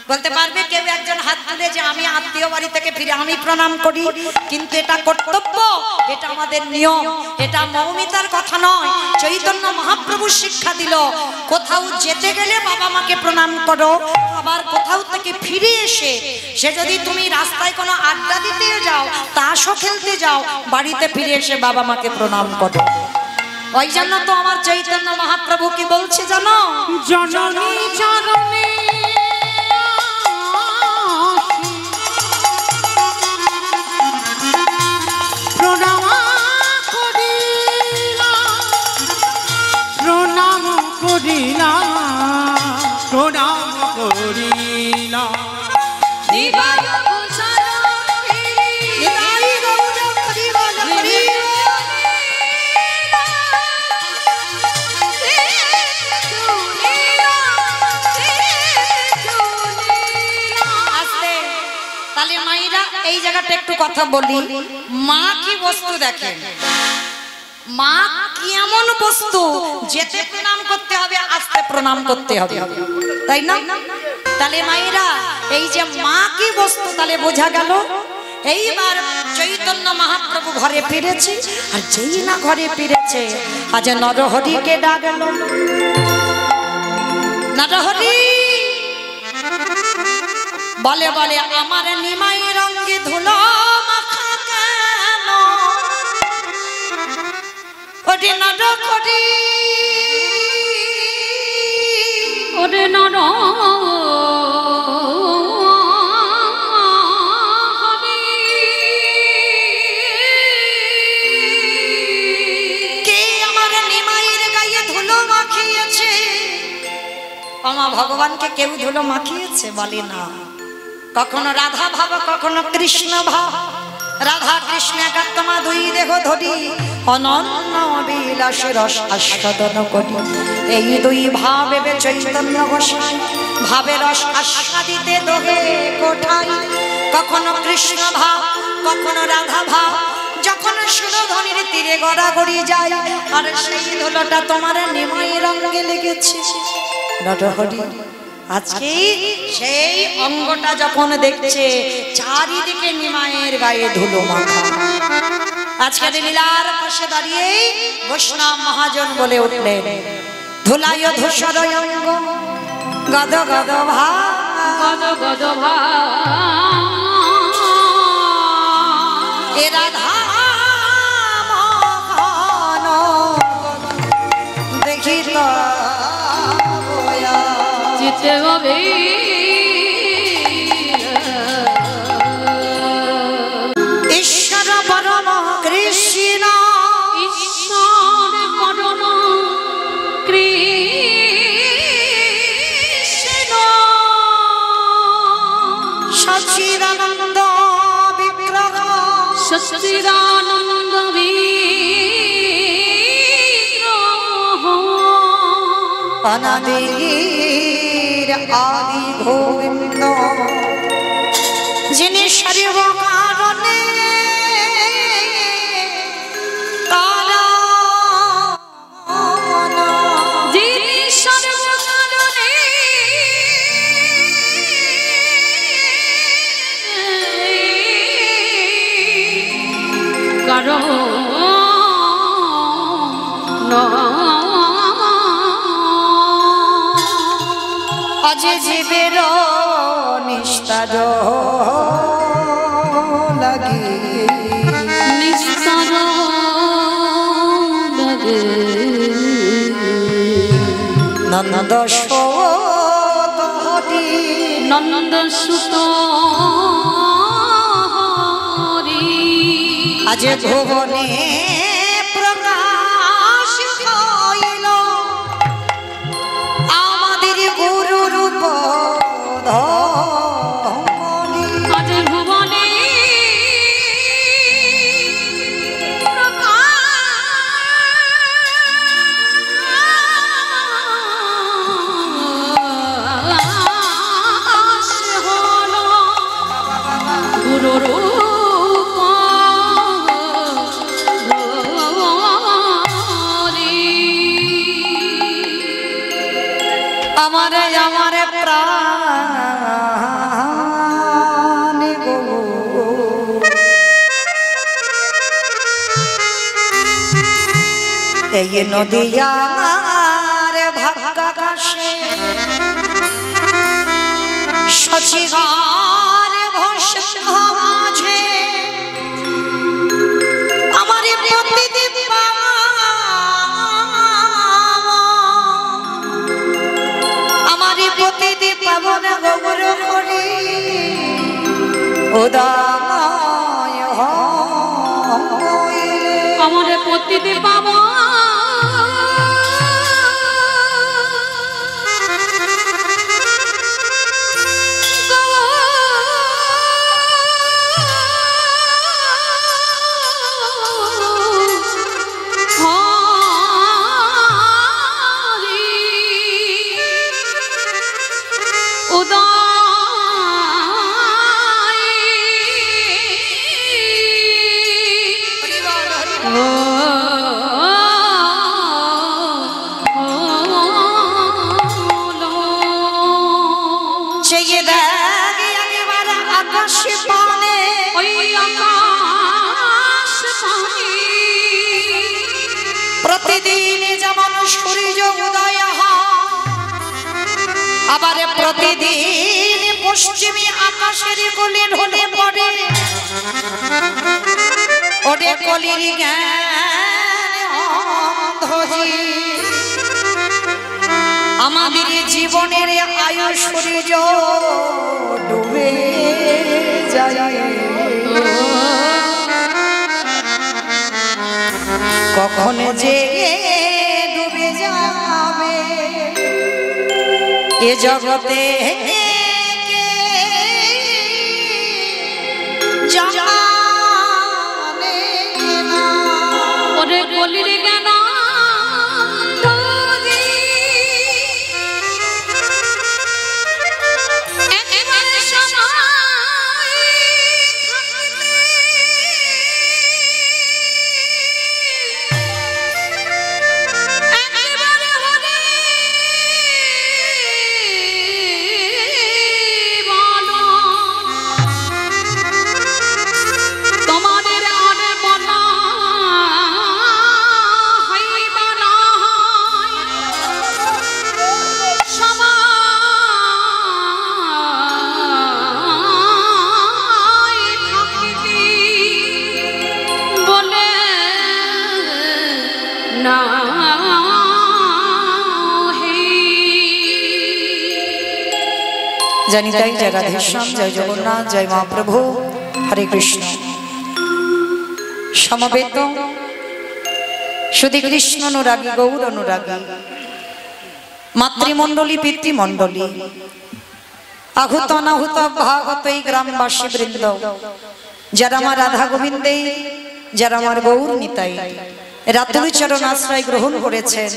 বলতে পারবে কেউ একজন হাত তুলে যে আমি আত্মীয় বাড়ি থেকে ফিরে আমি প্রণাম করি, কিন্তু এটা কর্তব্য, এটা আমাদের নিয়ম, এটা মৌমিতার কথা নয়। চৈতন্য মহাপ্রভু শিক্ষা দিল, কোথাও যেতে গেলে বাবা মাকে প্রণাম করো, আবার কোথাও থেকে ফিরে এসে সে যদি তুমি রাস্তায় কোনো আড্ডা দিতে যাও, তাসও খেলতে যাও, বাড়িতে ফিরে এসে বাবা মাকে প্রণাম করো। ওই জন্য তো আমার চৈতন্য মহাপ্রভু কি বলছে জানো? জননী চরণে প্রণাম করিলাম, প্রণাম করিলাম, প্রণাম করিলাম। তাহলে মায়েরা এই জায়গাটা একটু কথা বলি, মা কি বস্তু দেখেন, মা কি এমন বস্তু যেতে প্রণাম করতে হবে, আসতে প্রণাম করতে হবে, তাই না? তাহলে মায়েরা এই যে মা কি বস্তু তাহলে বোঝা গেল। এইবার চৈতন্য মহাপ্রভু ঘরে ফিরেছে, আর যেই না ঘরে ফিরেছে আজ নরহরিকে ডাকলো, নরহরি বলে বলে আমার নিমাই রঙে ধুলো মাখা কেন, ওরে নরহরি, ওরে নর কে আমার নিমাইয়ের গায়ে ধুলো মাখিয়েছে? আমার ভগবানকে কেউ ধুলো মাখিয়েছে? বলে না। কখনো রাধা ভাব, কখনো কৃষ্ণ ভাব, রাধা কৃষ্ণ একাত্মা দুই দেহ ধরি, অনন্য বিলাস রস আস্বাদন করি। এই দুই ভাবে চৈতন্য গোসাই ভাবে রস আস্বাদিতে দোহে কোঠায়। কখনো কৃষ্ণ ভাব, কখনো রাধা ভাব, যখন সুরধ্বনির তীরে গড়াগড়ি যায়, আর সেই ধুলোটা তোমার নিমাই রঙে লেগেছে। নরহরি আজকে সেই অঙ্গটা যখন দেখছে, চারিদিকে নিমাইয়ের গায়ে ধুলো মাখা। আজকে লীলার পাশে দাঁড়িয়ে বৈষ্ণব মহাজন বলে উঠলেন, ধুলায় ধূসর অঙ্গ গদ গদ ভা, গদ গদ ভা, এ রাধা মোহন দেখি তো চিতে গভীর সচ্চিদানন্দ বিগ্রহ অনাদির আদি গোবিন্দ যিনি সর্বকারণে যিনি সর্বকারণে আজ জীবের নিস্তার লাগি নিস্তার লাগে নন্দ সোদহরি নন্দ সুত আজ ভুবনে প্রকাশ হইল আমাদের গুরু রূপ আজ ভুবনে প্রকাশ হলো গুরুর আমারে আমারে প্রাণ গো এই নদিয়ার ভাগাকাশে সচিগার ভস্ম মাঝে আমারে প্রতিদিন আমারি প্রতিদিন পাবন গৌর করি উদয় হইলে আমার প্রতিদিন পাবো প্রতিদিন যেমন সূর্য উদয় হয় আবার প্রতিদিন পশ্চিমী আকাশের কোলে ঢলে পড়ে ওরে কলির জ্ঞান আমাদের জীবনের আয়ু সূর্য ডুবে যায় কখন যে ডুবে যাবে এ জগতে জানে না ওরে কলির জ্ঞান जनिताई जगदीश्वम जय जगन्नाथ जय महाप्रभु हरे कृष्ण समवेत शुद्धि कृष्ण अनुरागी गौर अनुरागी मातृमंडली पितृमंडली आहुत अनाहुत भागवत ग्रामवासी वृंद যারা আমার রাধা গোবিন্দে, যারা আমার গৌর নিতাই রাতুল চরণ আশ্রয় গ্রহণ করেছেন,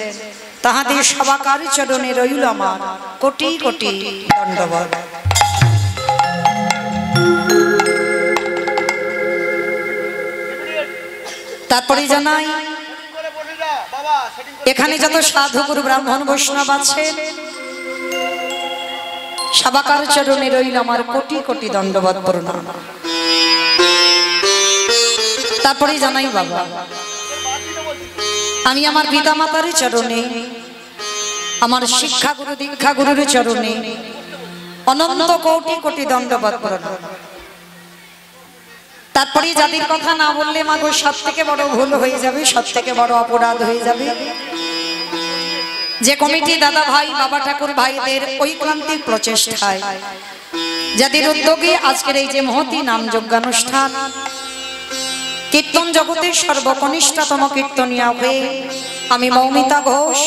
তাহাদের সবাকার চরণে রইল আমার কোটি কোটি দণ্ডবত। তারপরে জানাই এখানে যত সাধু গুরু ব্রাহ্মণ বৈষ্ণব আছেন, সবাকার চরণে রইল আমার কোটি কোটি দণ্ডবত প্রণাম। তারপরে জানাই বাবা, আমি আমার পিতা মাতার চরণে, আমার শিক্ষা গুরু দীক্ষা গুরুর চরণে অনন্ত কোটি কোটি দণ্ডবত প্রণাম। তারপরে যাদের কথা না বললে মাগো সব থেকে বড় ভুল হয়ে যাবে, সব থেকে বড় অপরাধ হয়ে যাবে। যে কমিটি দাদা ভাই বাবা ঠাকুর ভাইদের ঐক্রান্তিক প্রচেষ্টায়, যাদের উদ্যোগে আজকের এই যে মহতি নাম যজ্ঞানুষ্ঠান, কীর্তন জগতের সর্বকনিষ্ঠতম কীর্তনিয়া হয়ে আমি মৌমিতা ঘোষ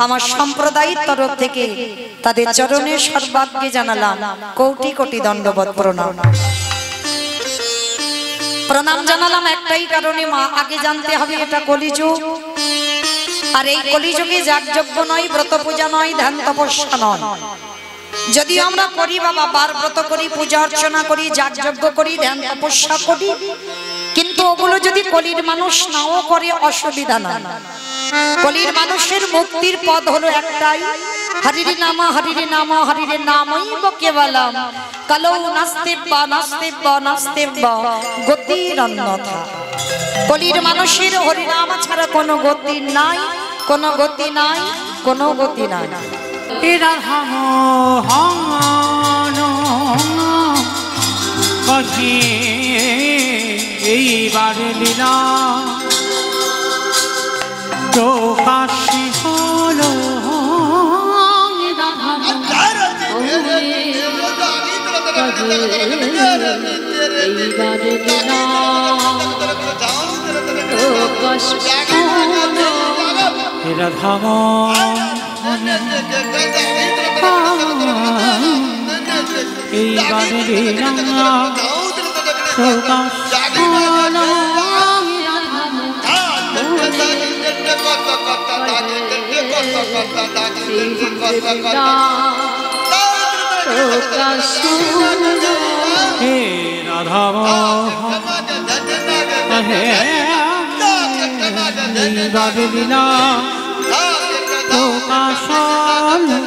আমার সম্প্রদায়ের তরফ থেকে তাদের চরণে সর্বাগ্যে জানালাম কোটি কোটি দণ্ডবত প্রণাম। প্রণাম জানালাম একটাই কারণে মা, আগে জানতে হবে এটা কলিযুগ, আর এই কলিযুগে যাগযজ্ঞ নয়, ব্রত পূজা নয়, ধ্যান তপস্যা নয়। যদি আমরা করি বাবা, বার ব্রত করি, পূজা অর্চনা করি, যাগযজ্ঞ করি, ধ্যান তপস্যা করি, কিন্তু ওগুলো যদি কলির মানুষ নাও করে অসুবিধা না। কলির মানুষের মুক্তির পথ হলো একটাই, হরিরে নামা হরিরে নামা হরিরে নামৈব কেবলম কলৌ নাস্তিব্বা নাস্তিব্বা নাস্তিব্বা গতির অন্যথা। কলির মানুষের হরিনাম ছাড়া কোনো গতি নাই, কোনো গতি নাই, কোনো গতি নাই। এরা এইবার লীলা প্রকাশী হলো, রাধাম এইবার লীলা প্রকাশ হলো। হে রাধাম এইবার লীলা প্রকাশ হলো।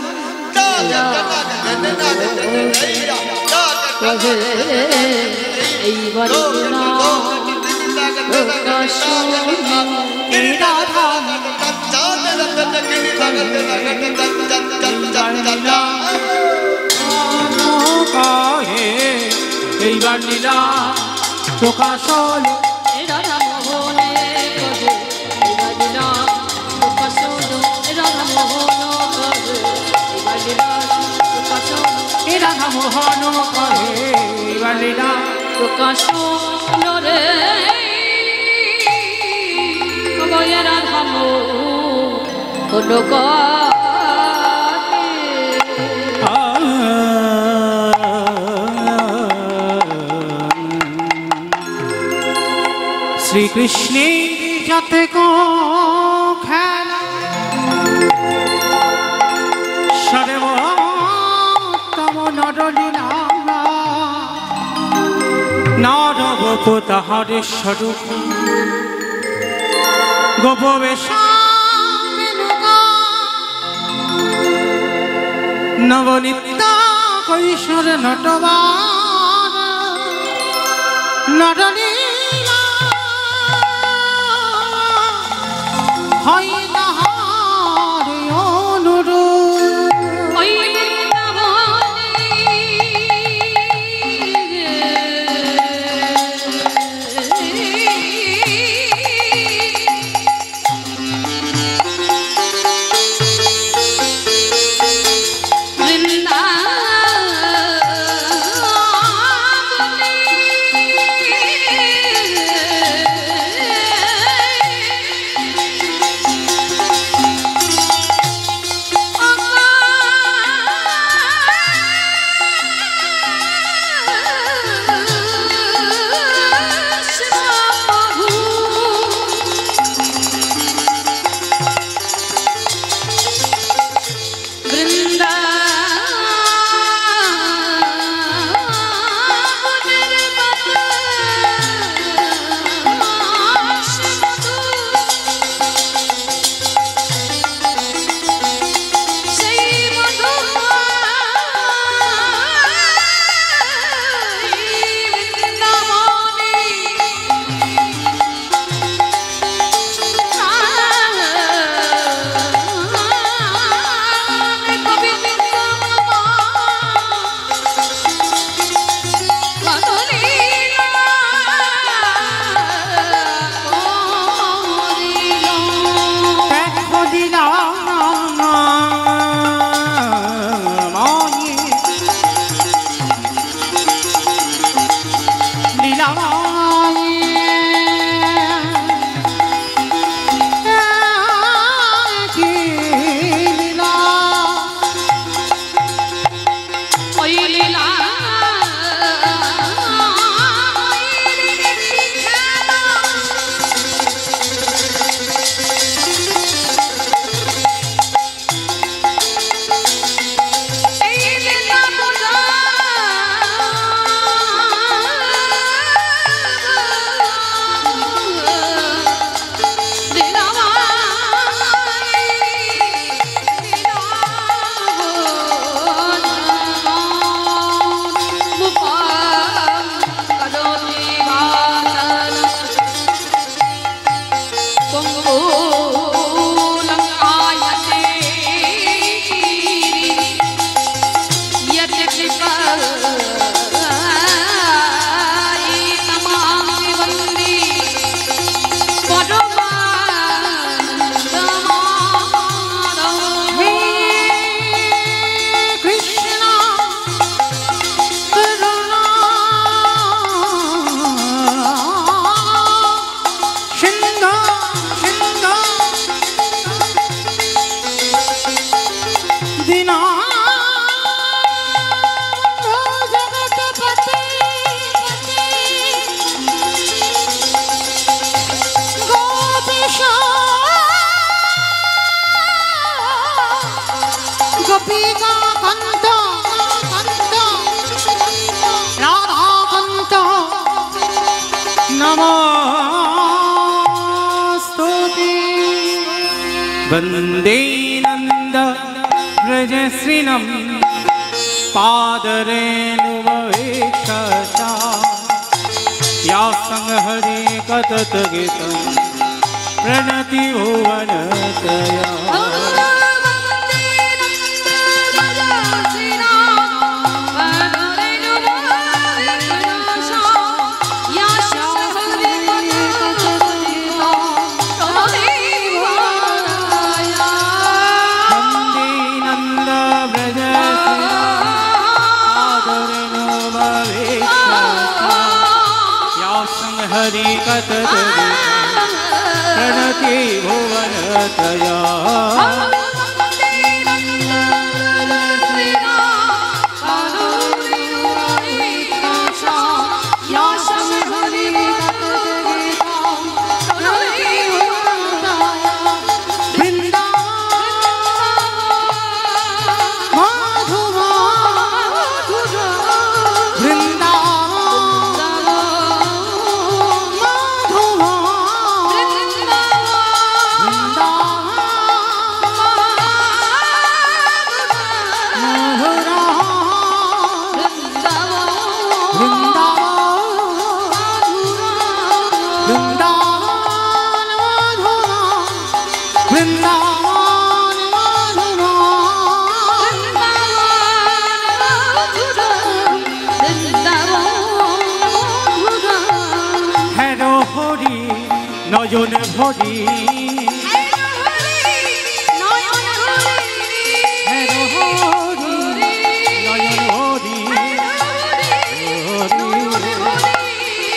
এইবার প্রকাশ এইবার লীলা প্রকাশ হলো। রাধা মোহনে কবে এইবার লীলা প্রকাশ হলো, রাধা মোহন কবে এইবার লীলা প্রকাশ হলো, রাধা মোহন কবে এইবার লীলা প্রকাশ হলো রে কবে রাধা মোহন কবে। শ্রীকৃষ্ণে যাতে কো খেলা সর্বোত্তম নরলীলা নরগোপ তাহারে স্বরূপ গোপবেশা নবনিত্য কৈশোর নটবার নরলীলা হয় তাহারে অনুরূপ। नमोस्तुते वन्दे नन्द व्रजश्रिनं पादरेणुववेक्षसा या संहरे कतत गीतं प्रणति भुवनतया हरि कतत प्रणति भुवनतया নয়ন ভরি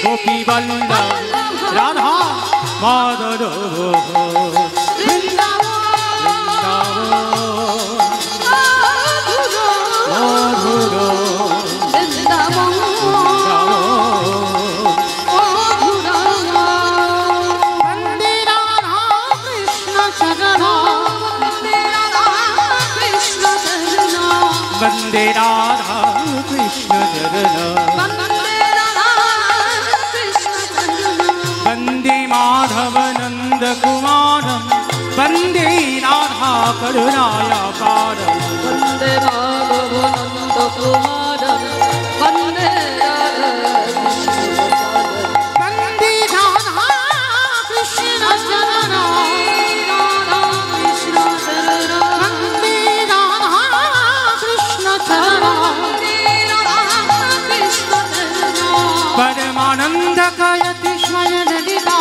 গোপী বল্লভ রাধা মাধব মধুর वन्दे राधा कृष्ण चरण वन्दे माधव नंद कुमारं वन्दे राधा करुणाया पारं वन्दे माधव नन्द कुमारं वन्दे वन्दे राधा कृष्ण चरण वन्दे राधा कृष्ण चरण परमानंद कयति स्वयं ललिता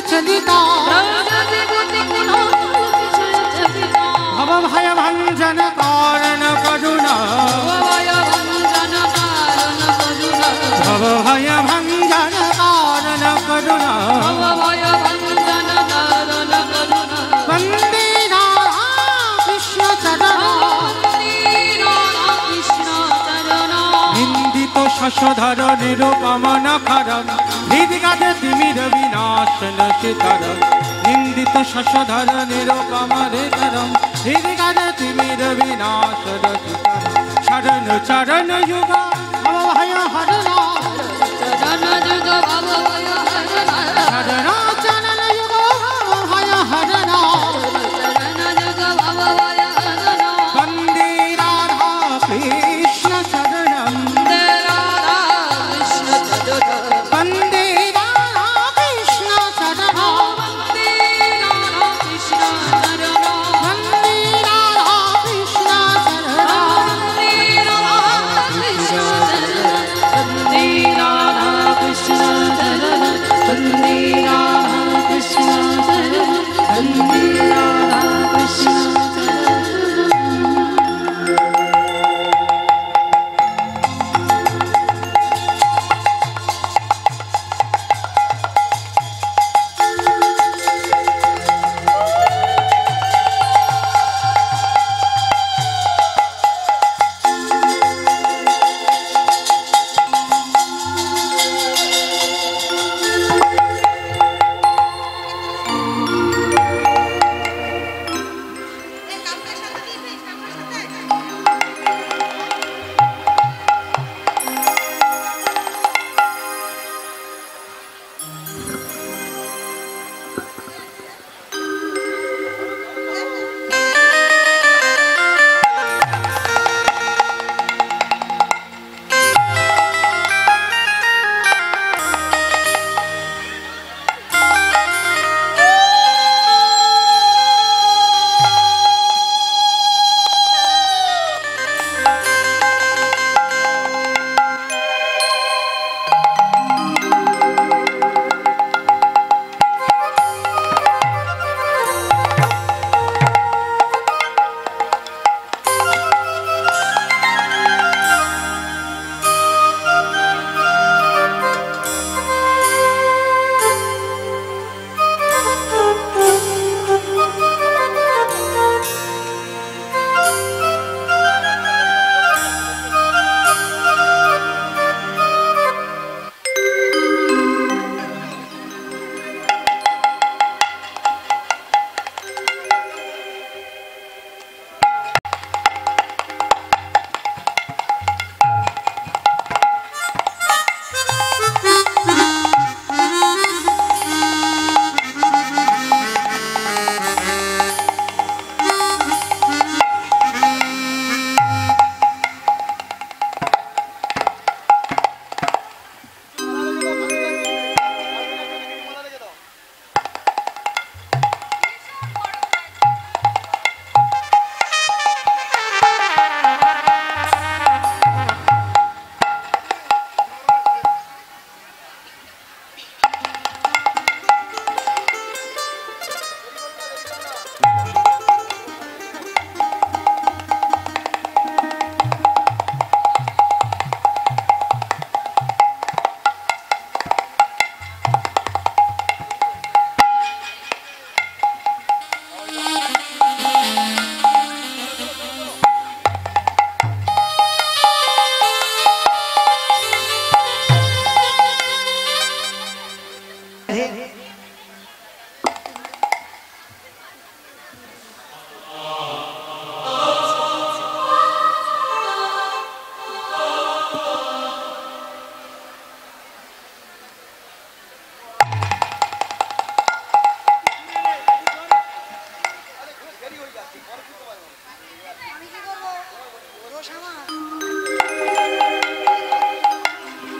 चलिता भव भय भंजन कारण करुणा भव भय भंजन कारण करुणा वन्दे राधा कृष्ण चरण निंदित शशधर निरुपमन करम हृदिगते तिमिर विनाशन चितरम निंदित शशधर निरुपमन करम हृदिगते तिमिर विनाशन चितरम शरण चरण युग भव भय हरणा शरण चरण युग भव भय हरणा वन्दे राधा कृष्ण चरणं वन्दे राधा कृष्ण चरण वन्दे राधा कृष्ण चरण वन्दे राधा कृष्ण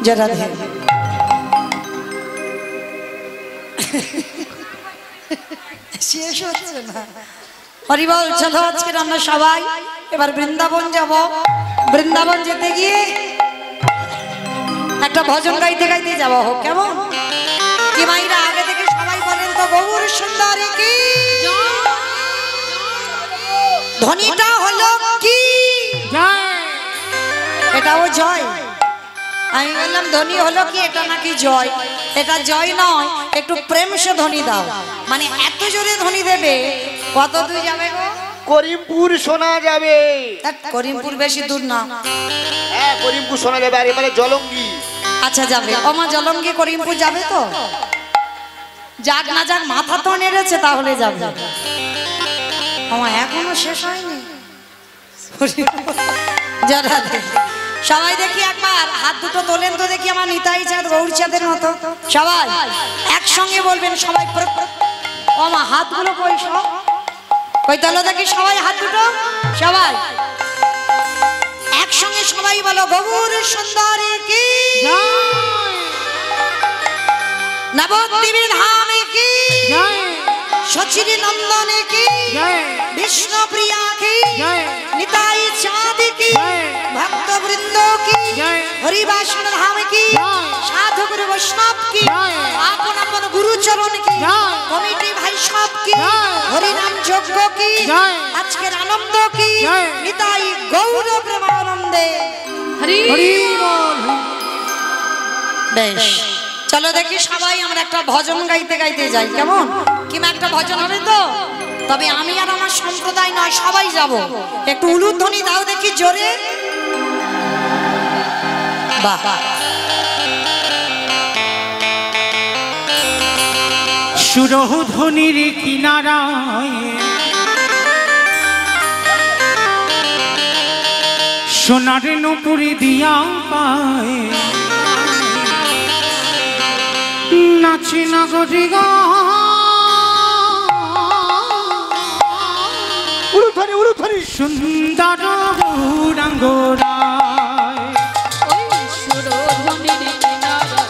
জয় রাধে। শেষ হচ্ছে না। হরিবল। চলো আজকে আমরা সবাই এবার বৃন্দাবন যাব। বৃন্দাবন যেতে গিয়ে একটা ভজন গাইতে গাইতে যাওয়া হোক, কেমন? কি মাইরা আগে থেকে সবাই বলেন তো, গৌর সুন্দরী কি ধ্বনিটা হলো কি? এটাও জয়। আমি বললাম ধ্বনি হলো কি, এটা নাকি জয়? এটা জয় নয়, একটু প্রেম সে ধ্বনি দাও। মানে এত জোরে ধ্বনি দেবে, কত দূর যাবে গো? করিমপুর শোনা যাবে। করিমপুর বেশি দূর না। হ্যাঁ করিমপুর শোনা যাবে। আর এবারে জলঙ্গি। আচ্ছা যাবে। ওমা জলঙ্গি করিমপুর যাবে তো? যাক না যাক, মাথা তো নেড়েছে, তাহলে যাবে। ওমা এখনো শেষ হয়নি। সবাই দেখি একবার হাত দুটো তোলেন তো দেখি, আমার নিতাই চাঁদ গৌর চাঁদের মতো। সবাই একসঙ্গে বলবেন, সবাই। ওমা হাতগুলো কই সব? কই তোলো দেখি সবাই হাত দুটো। সবাই একসঙ্গে সবাই বলো, গৌর সুন্দরী কি নবদ্বীপের ধামে কি সচিরি নন্দনে কি বিষ্ণুপ্রিয়া কি নিতাই চাঁদ কি ভক্তবৃন্দ কি হরিবাসন ধাম কি সাধু গুরু বৈষ্ণব কি আপন আপন গুরুচরণ কি কমিটি ভাই সব কি হরিনাম যজ্ঞ কি আজকের আনন্দ কি নিতাই গৌর প্রেমানন্দে হরি বল। বেশ, চলো দেখি সবাই আমরা একটা ভজন গাইতে গাইতে যাই, কেমন? কিংবা একটা ভজন হবে তো? তবে আমি আর আমার সম্প্রদায় নয়, সবাই যাব। একটু উলুধ্বনি দাও দেখি জোরে। বাহ, সুরধ্বনির কিনারায় সোনার নুপুরি দিয়া পায় নাচি নগরী গো। উলুধ্বনি উলুধ্বনি। সুন্দর গৌরাঙ্গরায় ওই সুরধ্বনির কিনারা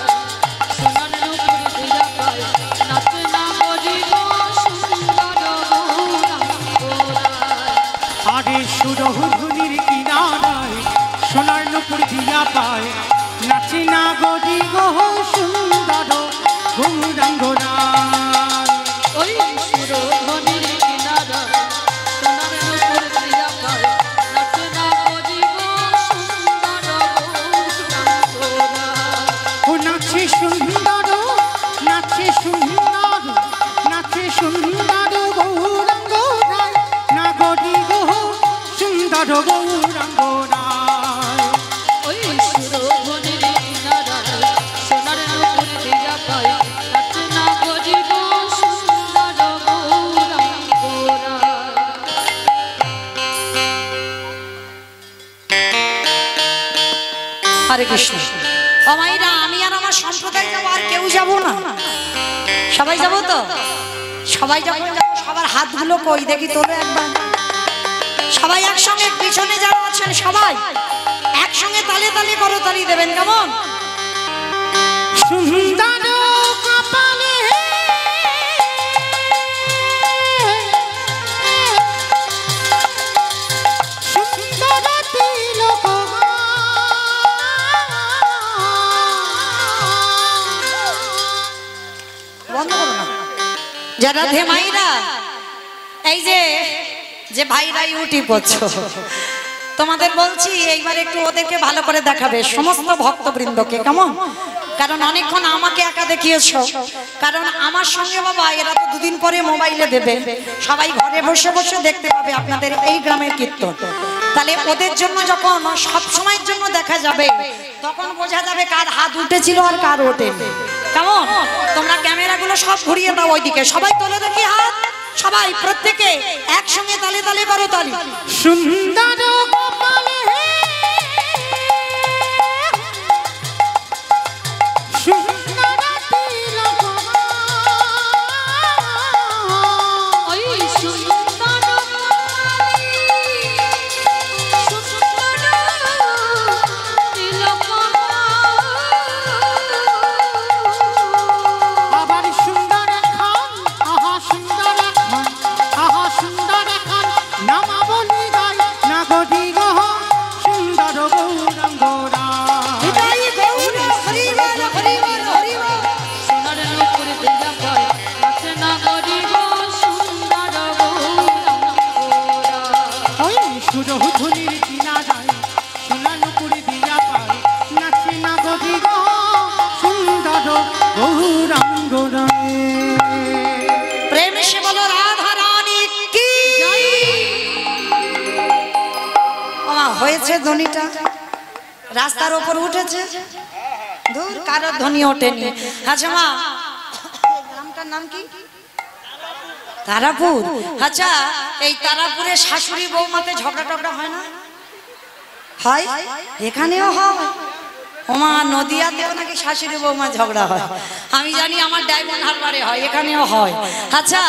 সোনার নুপুর দিয়া পায় নাচে না মরিব সুন্দর গৌরাঙ্গরায়। আরে সুরধ্বনির কিনারায় সোনার নুপুর দিয়া পায় নাচি না গরি গো সুন্দর গৌরাঙ্গরায়। ওই সুরধ্বনির কিনারা সোনার নুপুর দিয়া পায় নাচে না মরিব সুন্দর গৌরাঙ্গরায়। ও নাচে সুন্দর, নাচে সুন্দর, নাচে সুন্দর গৌরাঙ্গরায় না গরি গো সুন্দর গৌরাঙ্গরায়। ওই সুরধ্বনির কিনারা সোনার নুপুর দিয়া পায় নাচে না মরিব সুন্দর গৌরাঙ্গরায়। হরে কৃষ্ণ। ও মাইরা, আমি আর আমার সম্প্রদায় যাবো, আর কেউ যাবো না? সবাই যাবো তো? সবাই যখন যাবো, সবার হাতগুলো কই দেখি তোলো একবার। সবাই একসঙ্গে, পিছনে যারা আছেন সবাই একসঙ্গে তালে তালে করো, তালি দেবেন, কেমন? সুন্দর কপালে সুন্দর তিলক বন্ধ করো না। যারা ধেমাইরা, এই যে যে ভাইরা ইউটিউব করছো, তোমাদের বলছি এইবার একটু ওদেরকে ভালো করে দেখাবে, সমস্ত ভক্তবৃন্দকে, কেমন? কারণ অনেকক্ষণ আমাকে একা দেখিয়েছো, কারণ আমার সঙ্গে বাবা এরা তো দুদিন পরে মোবাইলে দেবে, সবাই ঘরে বসে বসে দেখতে পাবে আপনাদের এই গ্রামের কীর্তন। তাহলে ওদের জন্য যখন সব সময়ের জন্য দেখা যাবে, তখন বোঝা যাবে কার হাত উঠেছিল আর কার ওঠেনি, কেমন? তোমরা ক্যামেরাগুলো সব ঘুরিয়ে দাও ওইদিকে, সবাই তোলে দেখি হাত, সবাই প্রত্যেকে একসঙ্গে তালে তালে করো তালি। সুন্দর কপালে সুন্দর তিলক ওই সুন্দর তিলক গৌরাঙ্গ রায় প্রেম সে বলো রাধা রানী কি ওমা হয়েছে ধ্বনিটা রাস্তার উপর উঠেছে দূর কারো ধ্বনি ওঠেনি আচ্ছা মা গ্রামটার নাম কি তারাপুর আচ্ছা এই তারাপুরে শাশুড়ি বৌমাতে ঝগড়া টগড়া হয় না হয় এখানেও হয় ওমা নদিয়াতেও নাকি শাশুড়ি বৌমা ঝগড়া হয় আমি জানি আমার ডায়মন্ড হারবারে হয় এখানেও হয় আচ্ছা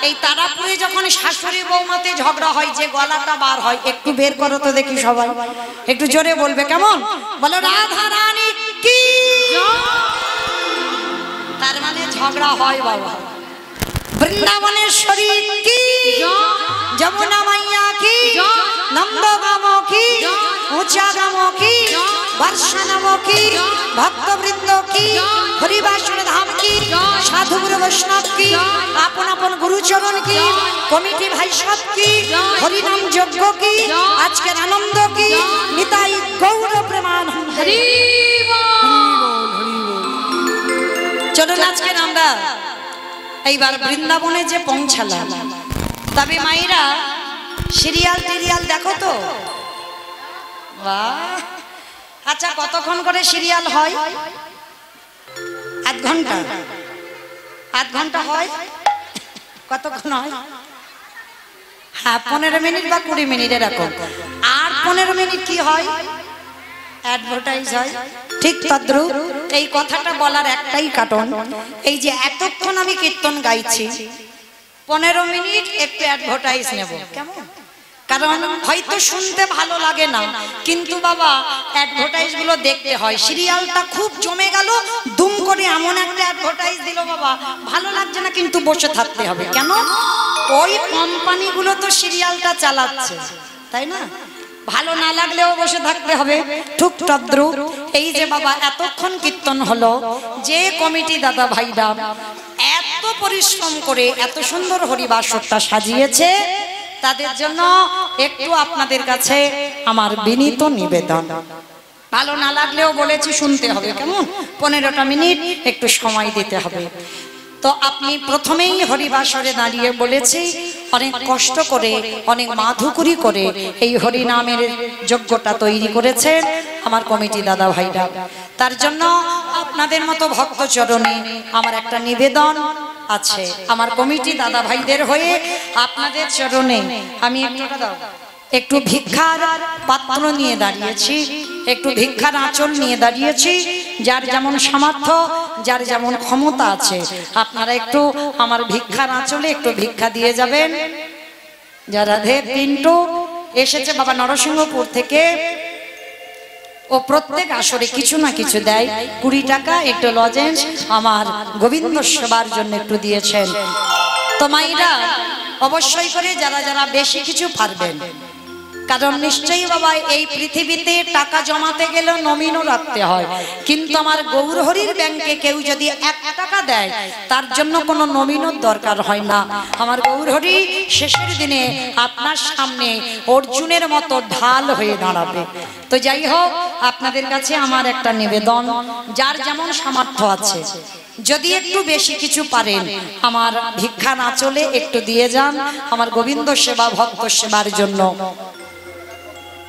এই তারাপুরে যখন শাশুড়ি বৌমাতে ঝগড়া হয় যে গলাটা বার হয় একটু বের করো তো দেখি সবাই একটু জোরে বলবে কেমন বলো রাধা রানী কি তার মানে ঝগড়া হয় বাবা বৃন্দাবনেশ্বরী কি যমুনা মাইয়া কি নন্দগাম কি উঁচাগাম কি বর্ষানাম কি ভক্তবৃন্দ কি হরিবাসর ধাম কি সাধু গুরু বৈষ্ণব কি আপন আপন গুরুচরণ কি কমিটি ভাই সব কি হরিনাম যজ্ঞ কি আজকের আনন্দ কি নিতাই গৌর প্রেমানন্দ চলুন আজকের আমরা এইবার বৃন্দাবনে যে পৌঁছালাম তবে মায়েরা সিরিয়াল টিরিয়াল দেখো তো বাহ আচ্ছা কতক্ষণ করে সিরিয়াল হয় আধ ঘন্টা হয় কতক্ষণ হয় হ্যাঁ 15 মিনিট বা 20 মিনিট এরকম আর 15 মিনিট কি হয় অ্যাডভার্টাইজ হয় ঠিক তদ্রুপ এই কথাটা বলার একটাই কারণ এই যে এতক্ষণ আমি কীর্তন গাইছি 15 মিনিট একটু অ্যাডভার্টাইজ নেব কেমন কারণ হয়তো শুনতে ভালো লাগে না কিন্তু বাবা অ্যাডভার্টাইজ গুলো দেখতে হয় সিরিয়ালটা খুব জমে গেল দুম করে এমন একটা অ্যাডভার্টাইজ দিল বাবা ভালো লাগছে না কিন্তু বসে থাকতে হবে কেন ওই কোম্পানিগুলো তো সিরিয়ালটা চালাচ্ছে তাই না ভালো না লাগলেও বসে থাকতে হবে ঠিক তদ্রুপ এই যে বাবা এতক্ষণ কীর্তন হলো যে কমিটি দাদা ভাইরা এত পরিশ্রম করে এত সুন্দর হরিবাসরটা সাজিয়েছে তাদের জন্য একটু আপনাদের কাছে আমার বিনীত নিবেদন ভালো না লাগলেও বলেছি শুনতে হবে কেমন 15টা মিনিট একটু সময় দিতে হবে তো আপনি প্রথমেই হরিবাসরে দাঁড়িয়ে বলেছি অনেক কষ্ট করে অনেক মাধুকরী করে এই হরিনামের যজ্ঞটা তৈরি করেছেন আমার কমিটি দাদা ভাইরা তার জন্য আপনাদের মতো ভক্ত চরণে আমার একটা নিবেদন আছে আমার কমিটি দাদা ভাইদের হয়ে আপনাদের চরণে আমি একটু ভিক্ষার পাত্র নিয়ে দাঁড়িয়েছি একটু ভিক্ষার আঁচল নিয়ে দাঁড়িয়েছি যার যেমন সামর্থ্য যার যেমন ক্ষমতা আছে আপনারা একটু আমার ভিক্ষার আঁচলে একটু ভিক্ষা দিয়ে যাবেন যারা পিন্টু এসেছে বাবা নরসিংহপুর থেকে ও প্রত্যেক আসরে কিছু না কিছু দেয় 20 টাকা একটু লজেন্স আমার গোবিন্দ সেবার জন্য একটু দিয়েছেন তো মাইরা অবশ্যই করে যারা যারা বেশি কিছু পারবেন কারণ নিশ্চয়ই বাবা এই পৃথিবীতে টাকা জমাতে গেলে নমিনও রাখতে হয় কিন্তু আমার গৌরহরির ব্যাংকে কেউ যদি 1 টাকা দেয় তার জন্য কোনো নমিনর দরকার হয় না আমার গৌরহরি শেষের দিনে আপনার সামনে অর্জুনের মতো ঢাল হয়ে দাঁড়াবে তো যাই হোক আপনাদের কাছে আমার একটা নিবেদন যার যেমন সামর্থ্য আছে যদি একটু বেশি কিছু পারেন আমার ভিক্ষা না চলে একটু দিয়ে যান আমার গোবিন্দ সেবা ভক্ত সেবার জন্য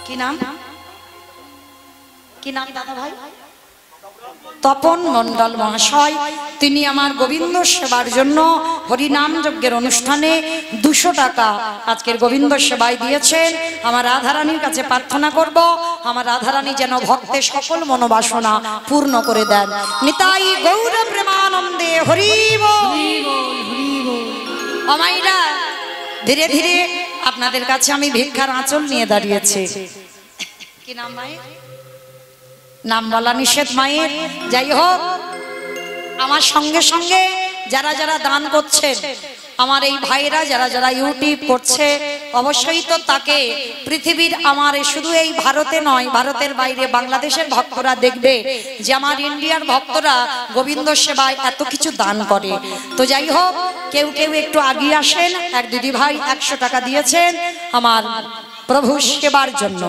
কি নাম দাদা ভাই তপন মণ্ডল মহাশয় তিনি আমার গোবিন্দ সেবার জন্য হরিনাম যজ্ঞের অনুষ্ঠানে 200 টাকা আজকের গোবিন্দ সেবায় দিয়েছেন আমার রাধারানীর কাছে প্রার্থনা করব আমার রাধারানী যেন ভক্তের সকল মনোবাসনা পূর্ণ করে দেন নিতাই গৌর প্রেমানন্দে হরি বল অমাইরা ধীরে ধীরে আপনাদের কাছে আমি ভিক্ষার আঁচল নিয়ে দাঁড়িয়েছি কি নাম মায়ের নাম বলা নিষেধ মায়ের যাই হোক আমার সঙ্গে সঙ্গে যারা যারা দান করছেন আমার এই ভাইরা যারা যারা ইউটিউব করছে অবশ্যই তো তাকে পৃথিবীর আমার শুধু এই ভারতে নয় ভারতের বাইরে বাংলাদেশের ভক্তরা দেখবে যে আমার ইন্ডিয়ার ভক্তরা গোবিন্দ সেবায় এত কিছু দান করে তো যাই হোক কেউ কেউ একটু আগিয়ে আসেন এক দিদি ভাই 100 টাকা দিয়েছেন আমার প্রভু সেবার জন্য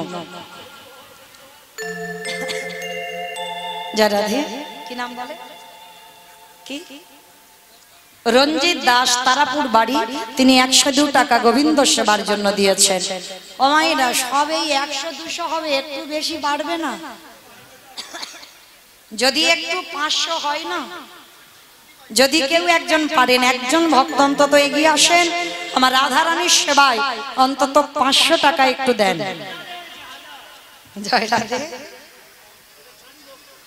যারা কি নাম বলে কি রঞ্জিত দাস তারাপুর বাড়ি, তিনি 102 টাকা গোবিন্দ সেবার জন্য দিয়েছেন। ও মায়েরা সবেই 100-200 হবে, একটু বেশি বাড়বে না? যদি একটু 500 হয় না, যদি কেউ একজন পারেন, একজন ভক্ত অন্তত এগিয়ে আসেন, আমার রাধারানীর সেবায় অন্তত 500 টাকা একটু দেন। জয় রাধে।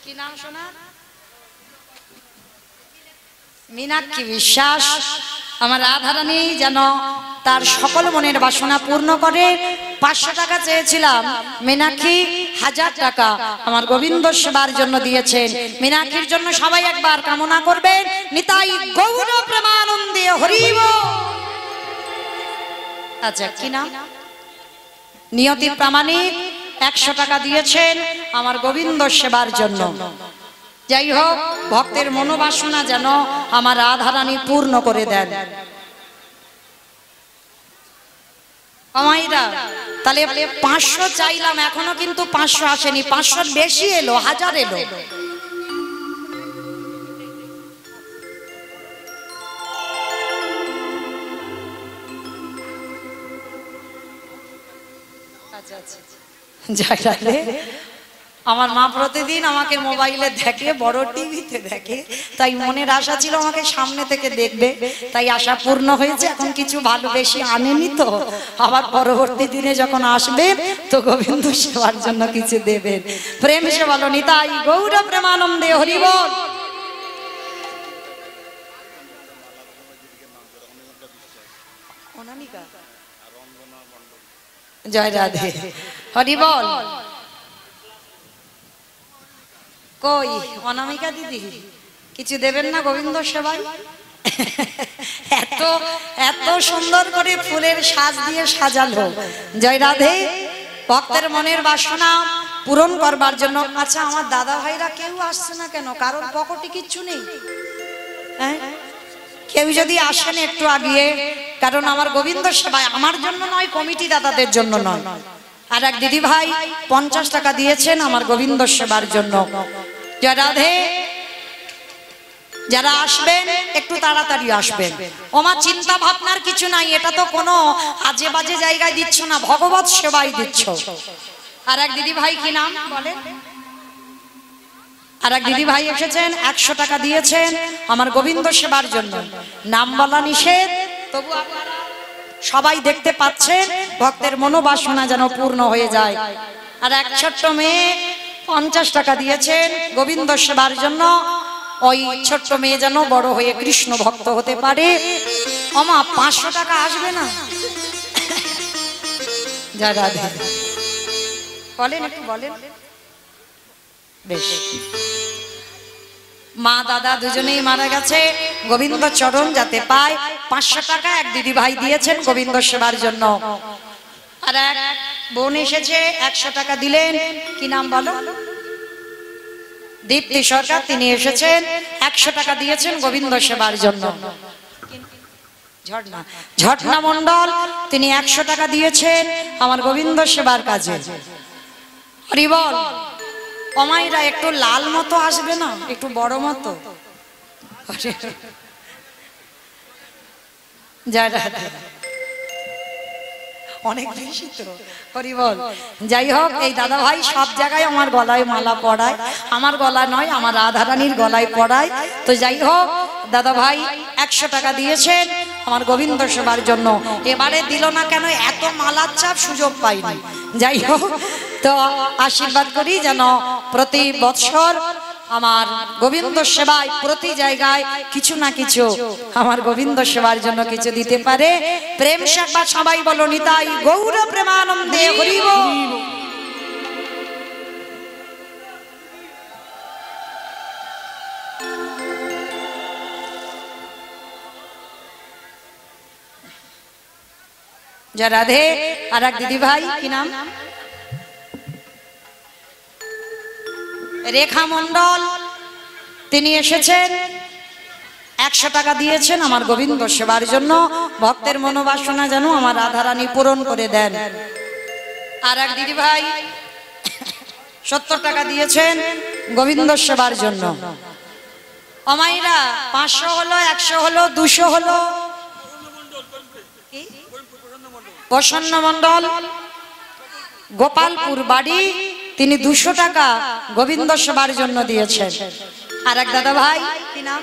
কি নাম শোনা? মীনাক্ষী বিশ্বাস। আমার রাধারানী যেন তার সকল মনের বাসনা পূর্ণ করে। 500 টাকা চেয়েছিলাম, মীনাক্ষী 1000 টাকা আমার গোবিন্দ সেবার জন্য দিয়েছেন। মীনাক্ষীর জন্য সবাই একবার কামনা করবেন, নিতাই গৌর প্রেমানন্দে হরি বল। আচ্ছা, কি নাম? নিয়তি প্রামাণিক 100 টাকা দিয়েছেন আমার গোবিন্দ সেবার জন্য। যাই হোক, ভক্তের মনোবাসনা যেন আমার রাধারানী পূর্ণ করে দেন। আমাইরা তাহলে 500 চাইলাম, এখনো কিন্তু 500 আসেনি, 500 বেশি এলো, 1000 এলো। জয় রাধে। আমার মা প্রতিদিন আমাকে মোবাইলে দেখে, বড় টিভিতে দেখে, তাই মনের আশা ছিল আমাকে সামনে থেকে দেখবে, তাই আশা পূর্ণ হয়েছে। এখন কিছু ভালো বেশি আনেনি তো, আবার পরবর্তী দিনে যখন আসবে তো গোবিন্দ সেবার জন্য কিছু দেবেন। প্রেম সে বলো নিতাই গৌর প্রেমানন্দে হরি বল। জয় রাধে, হরি বল। কই অনামিকা দিদি, কিছু দেবেন না গোবিন্দ সেবায়? এত এত সুন্দর করে ফুলের সাজ দিয়ে সাজালো। জয় রাধে। ভক্তের মনের বাসনা পূরণ করবার জন্য। আচ্ছা, আমার দাদা ভাইরা কেউ আসছে না কেন? কারোর পকেটে কিচ্ছু নেই? হ্যাঁ, কেউ যদি আসেন একটু আগিয়ে, কারণ আমার গোবিন্দ সেবায় আমার জন্য নয়, কমিটি দাদাদের জন্য নয়। আর এক দিদি ভাই 50 টাকা দিয়েছেন আমার গোবিন্দ সেবার জন্য। জয় রাধে। যারা আসবেন একটু তাড়াতাড়ি আসবেন। আমার চিন্তা ভাবনার কিছু নাই, এটা তো কোনো আজে বাজে জায়গায় দিচ্ছ না, ভগবত সেবাই দিচ্ছ। আর এক দিদি ভাই, কি নাম বলেন? আর এক দিদি ভাই এসেছেন, 100 টাকা দিয়েছেন আমার গোবিন্দ সেবার জন্য। নাম বলা নিষেধ, তবু আপনারা সবাই দেখতে পাচ্ছেন, ভক্তের মনোবাসনা যেন পূর্ণ হয়ে যায়। আর এক ছোট্ট মেয়ে 50 টাকা দিয়েছেন গোবিন্দ সেবার জন্য। ওই ছোট্ট মেয়ে যেন বড় হয়ে কৃষ্ণ ভক্ত হতে পারে। ওমা 500 টাকা আসবে না? যা রাধে বলেন, একটু বলেন। বেশ, মা দাদা দুজনেই মারা গেছে, গোবিন্দ চরণ যাতে পায়। 500 টাকা এক দিদি ভাই দিয়েছেন গোবিন্দ সেবার জন্য। আর এক বোন এসেছে, 100 টাকা দিলেন। কি নাম বলো? দীপ্তি সরকার, তিনি এসেছেন, 100 টাকা দিয়েছেন গোবিন্দ সেবার জন্য। ঝটনা মন্ডল, তিনি 100 টাকা দিয়েছেন আমার গোবিন্দ সেবার কাজে। হরি বল। অমাইরা একটু লাল মতো আসবে না, একটু বড় মতো? জয় রাধে। অনেক বেশি তো, হরি বল। যাই হোক, এই দাদা ভাই সব জায়গায় আমার গলায় মালা পড়ায়, আমার গলা নয়, আমার রাধারানীর গলায় পড়ায়। তো যাই হোক, দাদা ভাই 100 টাকা দিয়েছেন আমার গোবিন্দ সেবার জন্য। এবারে দিল না কেন, এত মালার চাপ সুযোগ পাইনি। যাই হোক, তো আশীর্বাদ করি যেন প্রতি বৎসর আমার গোবিন্দ সেবায় প্রতি জায়গায় কিছু না কিছু আমার গোবিন্দ সেবার জন্য কিছু দিতে পারে। প্রেম সেবা সবাই বলো নিতাই গৌর প্রেমানন্দে হরি বল। জয় রাধে। আর এক দিদি ভাই, কি নাম? রেখা মন্ডল, তিনি এসেছেন, 100 টাকা দিয়েছেন আমার গোবিন্দ সেবার জন্য। ভক্তের মনোবাসনা যেন আমার রাধারানী পূরণ করে দেন। আর এক দিদি ভাই 70 টাকা দিয়েছেন গোবিন্দ সেবার জন্য। অমাইরা 500 হলো, 100 হলো, 200 হলো। প্রসন্ন মণ্ডল, গোপালপুর বাড়ি, তিনি 200 টাকা গোবিন্দ সেবার জন্য দিয়েছেন। আর এক দাদা ভাই, কি নাম?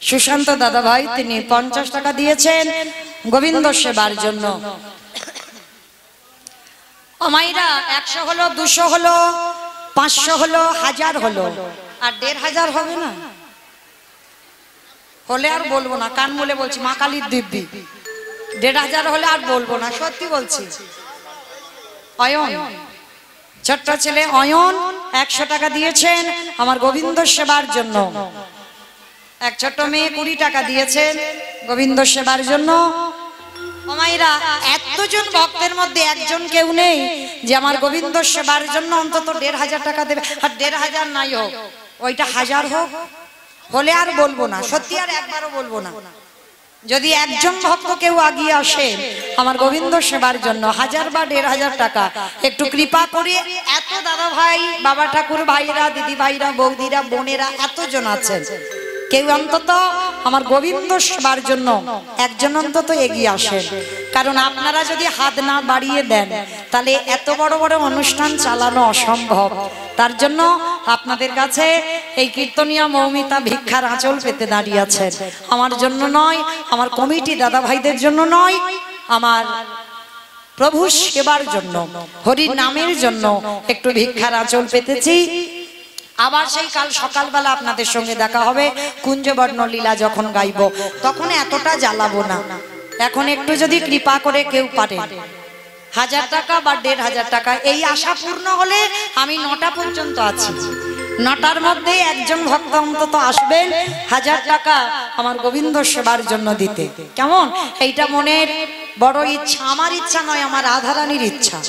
সুশান্ত দাদা ভাই, তিনি 50 টাকা দিয়েছেন গোবিন্দ সেবার জন্য। অমাইরা 100 হলো, 200 হলো, 500 হলো, 1000 হলো, আর 1500 হবে না হলে আর বলবো না, কান মুলে বলছি, মা কালীর দিব্যি। 1500 হলে আর বলবো না, সত্যি বলছি। অয়ন, ছোট্ট ছেলে অয়ন 100 টাকা দিয়েছেন আমার গোবিন্দ সেবার জন্য। এক ছোট্ট মেয়ে 20 টাকা দিয়েছেন গোবিন্দ সেবার জন্য। মায়েরা, এতজন ভক্তের মধ্যে একজন কেউ নেই যে আমার গোবিন্দ সেবার জন্য অন্তত 1500 টাকা দেবে। আর 1500 নাই হোক, ওইটা 1000 হোক, হলে আর বলবো না, সত্যি আর একবারও বলবো না। যদি একজন ভক্ত কেউ আগিয়ে আসে আমার গোবিন্দ সেবার জন্য 1000 বা 1500 টাকা, একটু কৃপা করে, এত দাদা ভাই, বাবা ঠাকুর ভাইরা, দিদি ভাইরা, বৌদিরা, বোনেরা এতজন আছেন, কেউ অন্তত আমার গোবিন্দ সেবার জন্য একজন অন্তত এগিয়ে আসেন। কারণ আপনারা যদি হাত না বাড়িয়ে দেন তাহলে এত বড় বড় অনুষ্ঠান চালানো অসম্ভব। তার জন্য আপনাদের কাছে এই কীর্তনিয়া মৌমিতা ভিক্ষার আঁচল পেতে দাঁড়িয়ে আছেন। আমার জন্য নয়, আমার কমিটি দাদা ভাইদের জন্য নয়, আমার প্রভু সেবার জন্য, হরির নামের জন্য একটু ভিক্ষার আঁচল পেতেছি। আবার সেই কাল সকালবেলা আপনাদের সঙ্গে দেখা হবে, কুঞ্জবর্ণ লীলা যখন গাইব, তখন এতটা জ্বালাবো না। এখন একটু যদি কৃপা করে কেউ পারে 1000 টাকা বা 1500 টাকা, এই আশা পূর্ণ হলে আমি 9টা পর্যন্ত আছি। 9টার মধ্যে একজন ভক্ত অন্তত আসবেন 1000 টাকা আমার গোবিন্দ সেবার জন্য দিতে। কেমন? এইটা মনের বড় ইচ্ছা, আমার ইচ্ছা নয়, আমার রাধারানীর ইচ্ছা।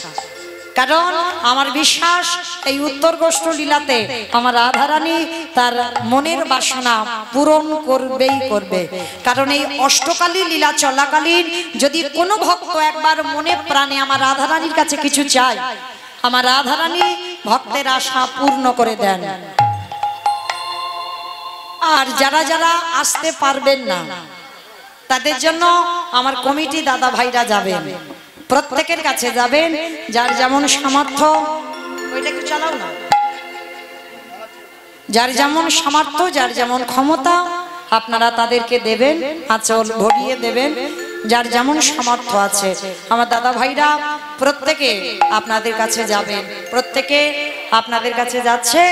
কারণ আমার বিশ্বাস এই উত্তর গোষ্ঠ লীলাতে আমার রাধারানী তার মনের বাসনা পূরণ করবেই করবে। কারণ এই অষ্টকালী লীলা চলাকালীন যদি কোনো ভক্ত একবার মনে প্রাণে আমার রাধারানীর কাছে কিছু চায়, আমার রাধারানী ভক্তের আশা পূর্ণ করে দেন। আর যারা যারা আসতে পারবেন না তাদের জন্য আমার কমিটি দাদা ভাইরা যাবেন, প্রত্যেকের কাছে যাবেন, যার যেমন সামর্থ্য, ওইটা একটু চালাও না, যার যেমন সামর্থ্য, যার যেমন ক্ষমতা আপনারা তাদেরকে দেবেন, আঁচল ভরিয়ে দেবেন, যার যেমন সামর্থ্য আছে। আমার দাদা ভাইরা প্রত্যেকে আপনাদের কাছে যাবেন, প্রত্যেকে আপনাদের কাছে যাচ্ছে।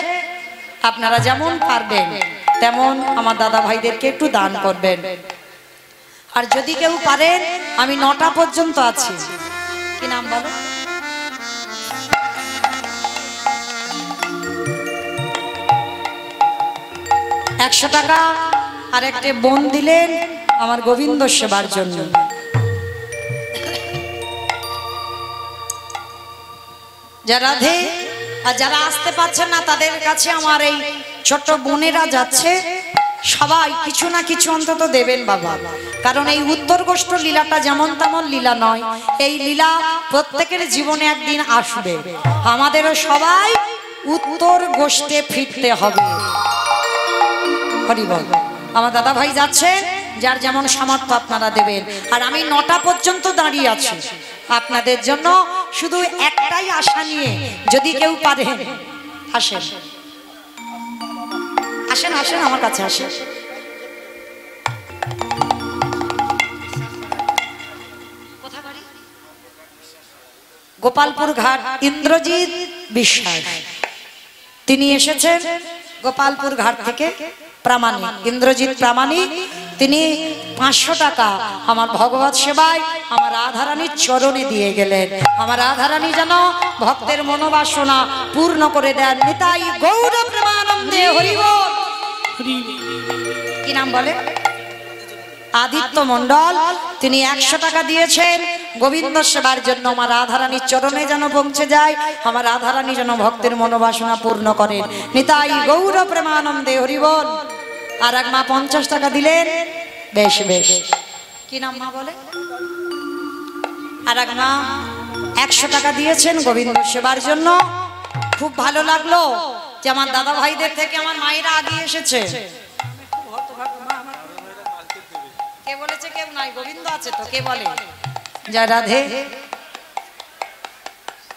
আপনারা যেমন পারবেন তেমন আমার দাদা ভাইদেরকে একটু দান করবেন। আর যদি কেউ পারেন, আমি 9টা পর্যন্ত আছি। কি নাম বলো? একশো টাকা আর একটা বোন দিলেন আমার গোবিন্দ সেবার জন্য। যারা রাধে, আর যারা আসতে পারছেন না তাদের কাছে আমার এই ছোট্ট বোনেরা যাচ্ছে, সবাই কিছু না কিছু অন্তত দেবেন বাবা। কারণ এই উত্তর গোষ্ঠ লীলাটা যেমন তেমন লীলা নয়, এই লীলা প্রত্যেকের জীবনে একদিন আসবে। আমাদেরও সবাই উত্তর গোষ্ঠে ফিরতে হবে। হরি বল। আমার দাদা ভাই যাচ্ছে, যার যেমন সামর্থ্য আপনারা দেবেন। আর আমি 9টা পর্যন্ত দাঁড়িয়ে আছি আপনাদের জন্য, শুধু একটাই আশা নিয়ে, যদি কেউ পারে আসেন, আসেন, আসেন আমার কাছে আসেন। গোপালপুর ঘাট ইন্দ্রজিৎ বিশ্বাস, তিনি এসেছেন গোপালপুর ঘাট থেকে, প্রামাণিক ইন্দ্রজিৎ প্রামাণিক। তিনি 500 টাকা আমার ভগবত সেবায় আমার রাধারানীর চরণে দিয়ে গেলেন। আমার রাধারানী যেন ভক্তের মনোবাসনা পূর্ণ করে দেন। নিতাই গৌর প্রেমানন্দে হরি বল। কি নাম বলে? আদিত্য মণ্ডল, তিনি 100 টাকা দিয়েছেন গোবিন্দ সেবার জন্য। আমার রাধারানীর চরণে যেন পৌঁছে যায়, আমার রাধারানী যেন ভক্তের মনোবাসনা পূর্ণ করেন। নিতাই গৌর প্রেমানন্দে হরি বল। আর এক মা 50 টাকা দিলেন। বেশ বেশ, কি নাম মা বলে? আর এক মা 100 টাকা দিয়েছেন গোবিন্দ সেবার জন্য। খুব ভালো লাগলো যে আমার দাদা ভাইদের থেকে আমার মায়েরা আগে এসেছে। কে বলেছে? কেউ নাই, গোবিন্দ আছে তো। কে বলে? জয় রাধে।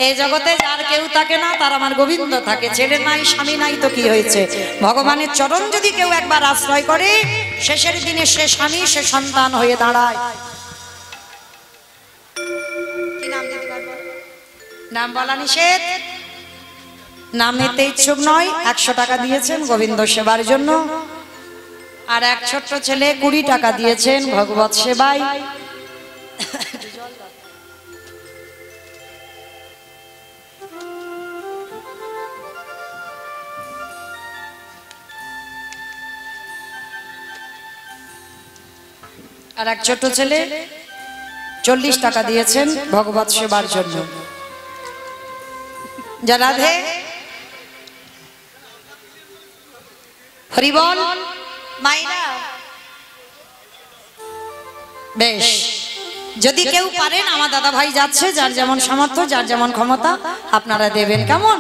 এই জগতে যার কেউ থাকে না, তার আমার গোবিন্দ থাকে। ছেলে নাই, স্বামী নাই তো কি হয়েছে? ভগবানের চরণ যদি কেউ একবার আশ্রয় করে, শেষের দিনে সে স্বামী, সে সন্তান হয়ে দাঁড়ায়। কি নাম দিতে পারবো? নাম বলা নিষেধ। নাম নিতে ইচ্ছুক নয়, 100 টাকা দিয়েছেন গোবিন্দ সেবার জন্য। আর এক ছোট্ট ছেলে 20 টাকা দিয়েছেন ভগবত সেবায়। আর এক ছোট ছেলে 40 টাকা দিয়েছেন ভগবত সেবার জন্য। জয় রাধে। হরি বল। মাইরা বেশ, যদি কেউ পারেন, আমার দাদা ভাই যাচ্ছে, যার যেমন সামর্থ্য, যার যেমন ক্ষমতা, আপনারা দেবেন। কেমন?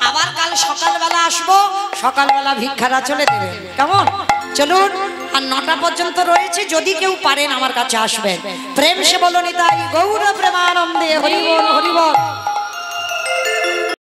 আবার কাল সকালবেলা আসবো, সকালবেলা ভিক্ষারা চলে দেবেন। কেমন? চলুন। আর 9টা পর্যন্ত রয়েছে, যদি কেউ পারেন আমার কাছে আসবেন। প্রেম সে বলো নিতাই গৌর প্রেমানন্দে। হরি বল, হরি বল।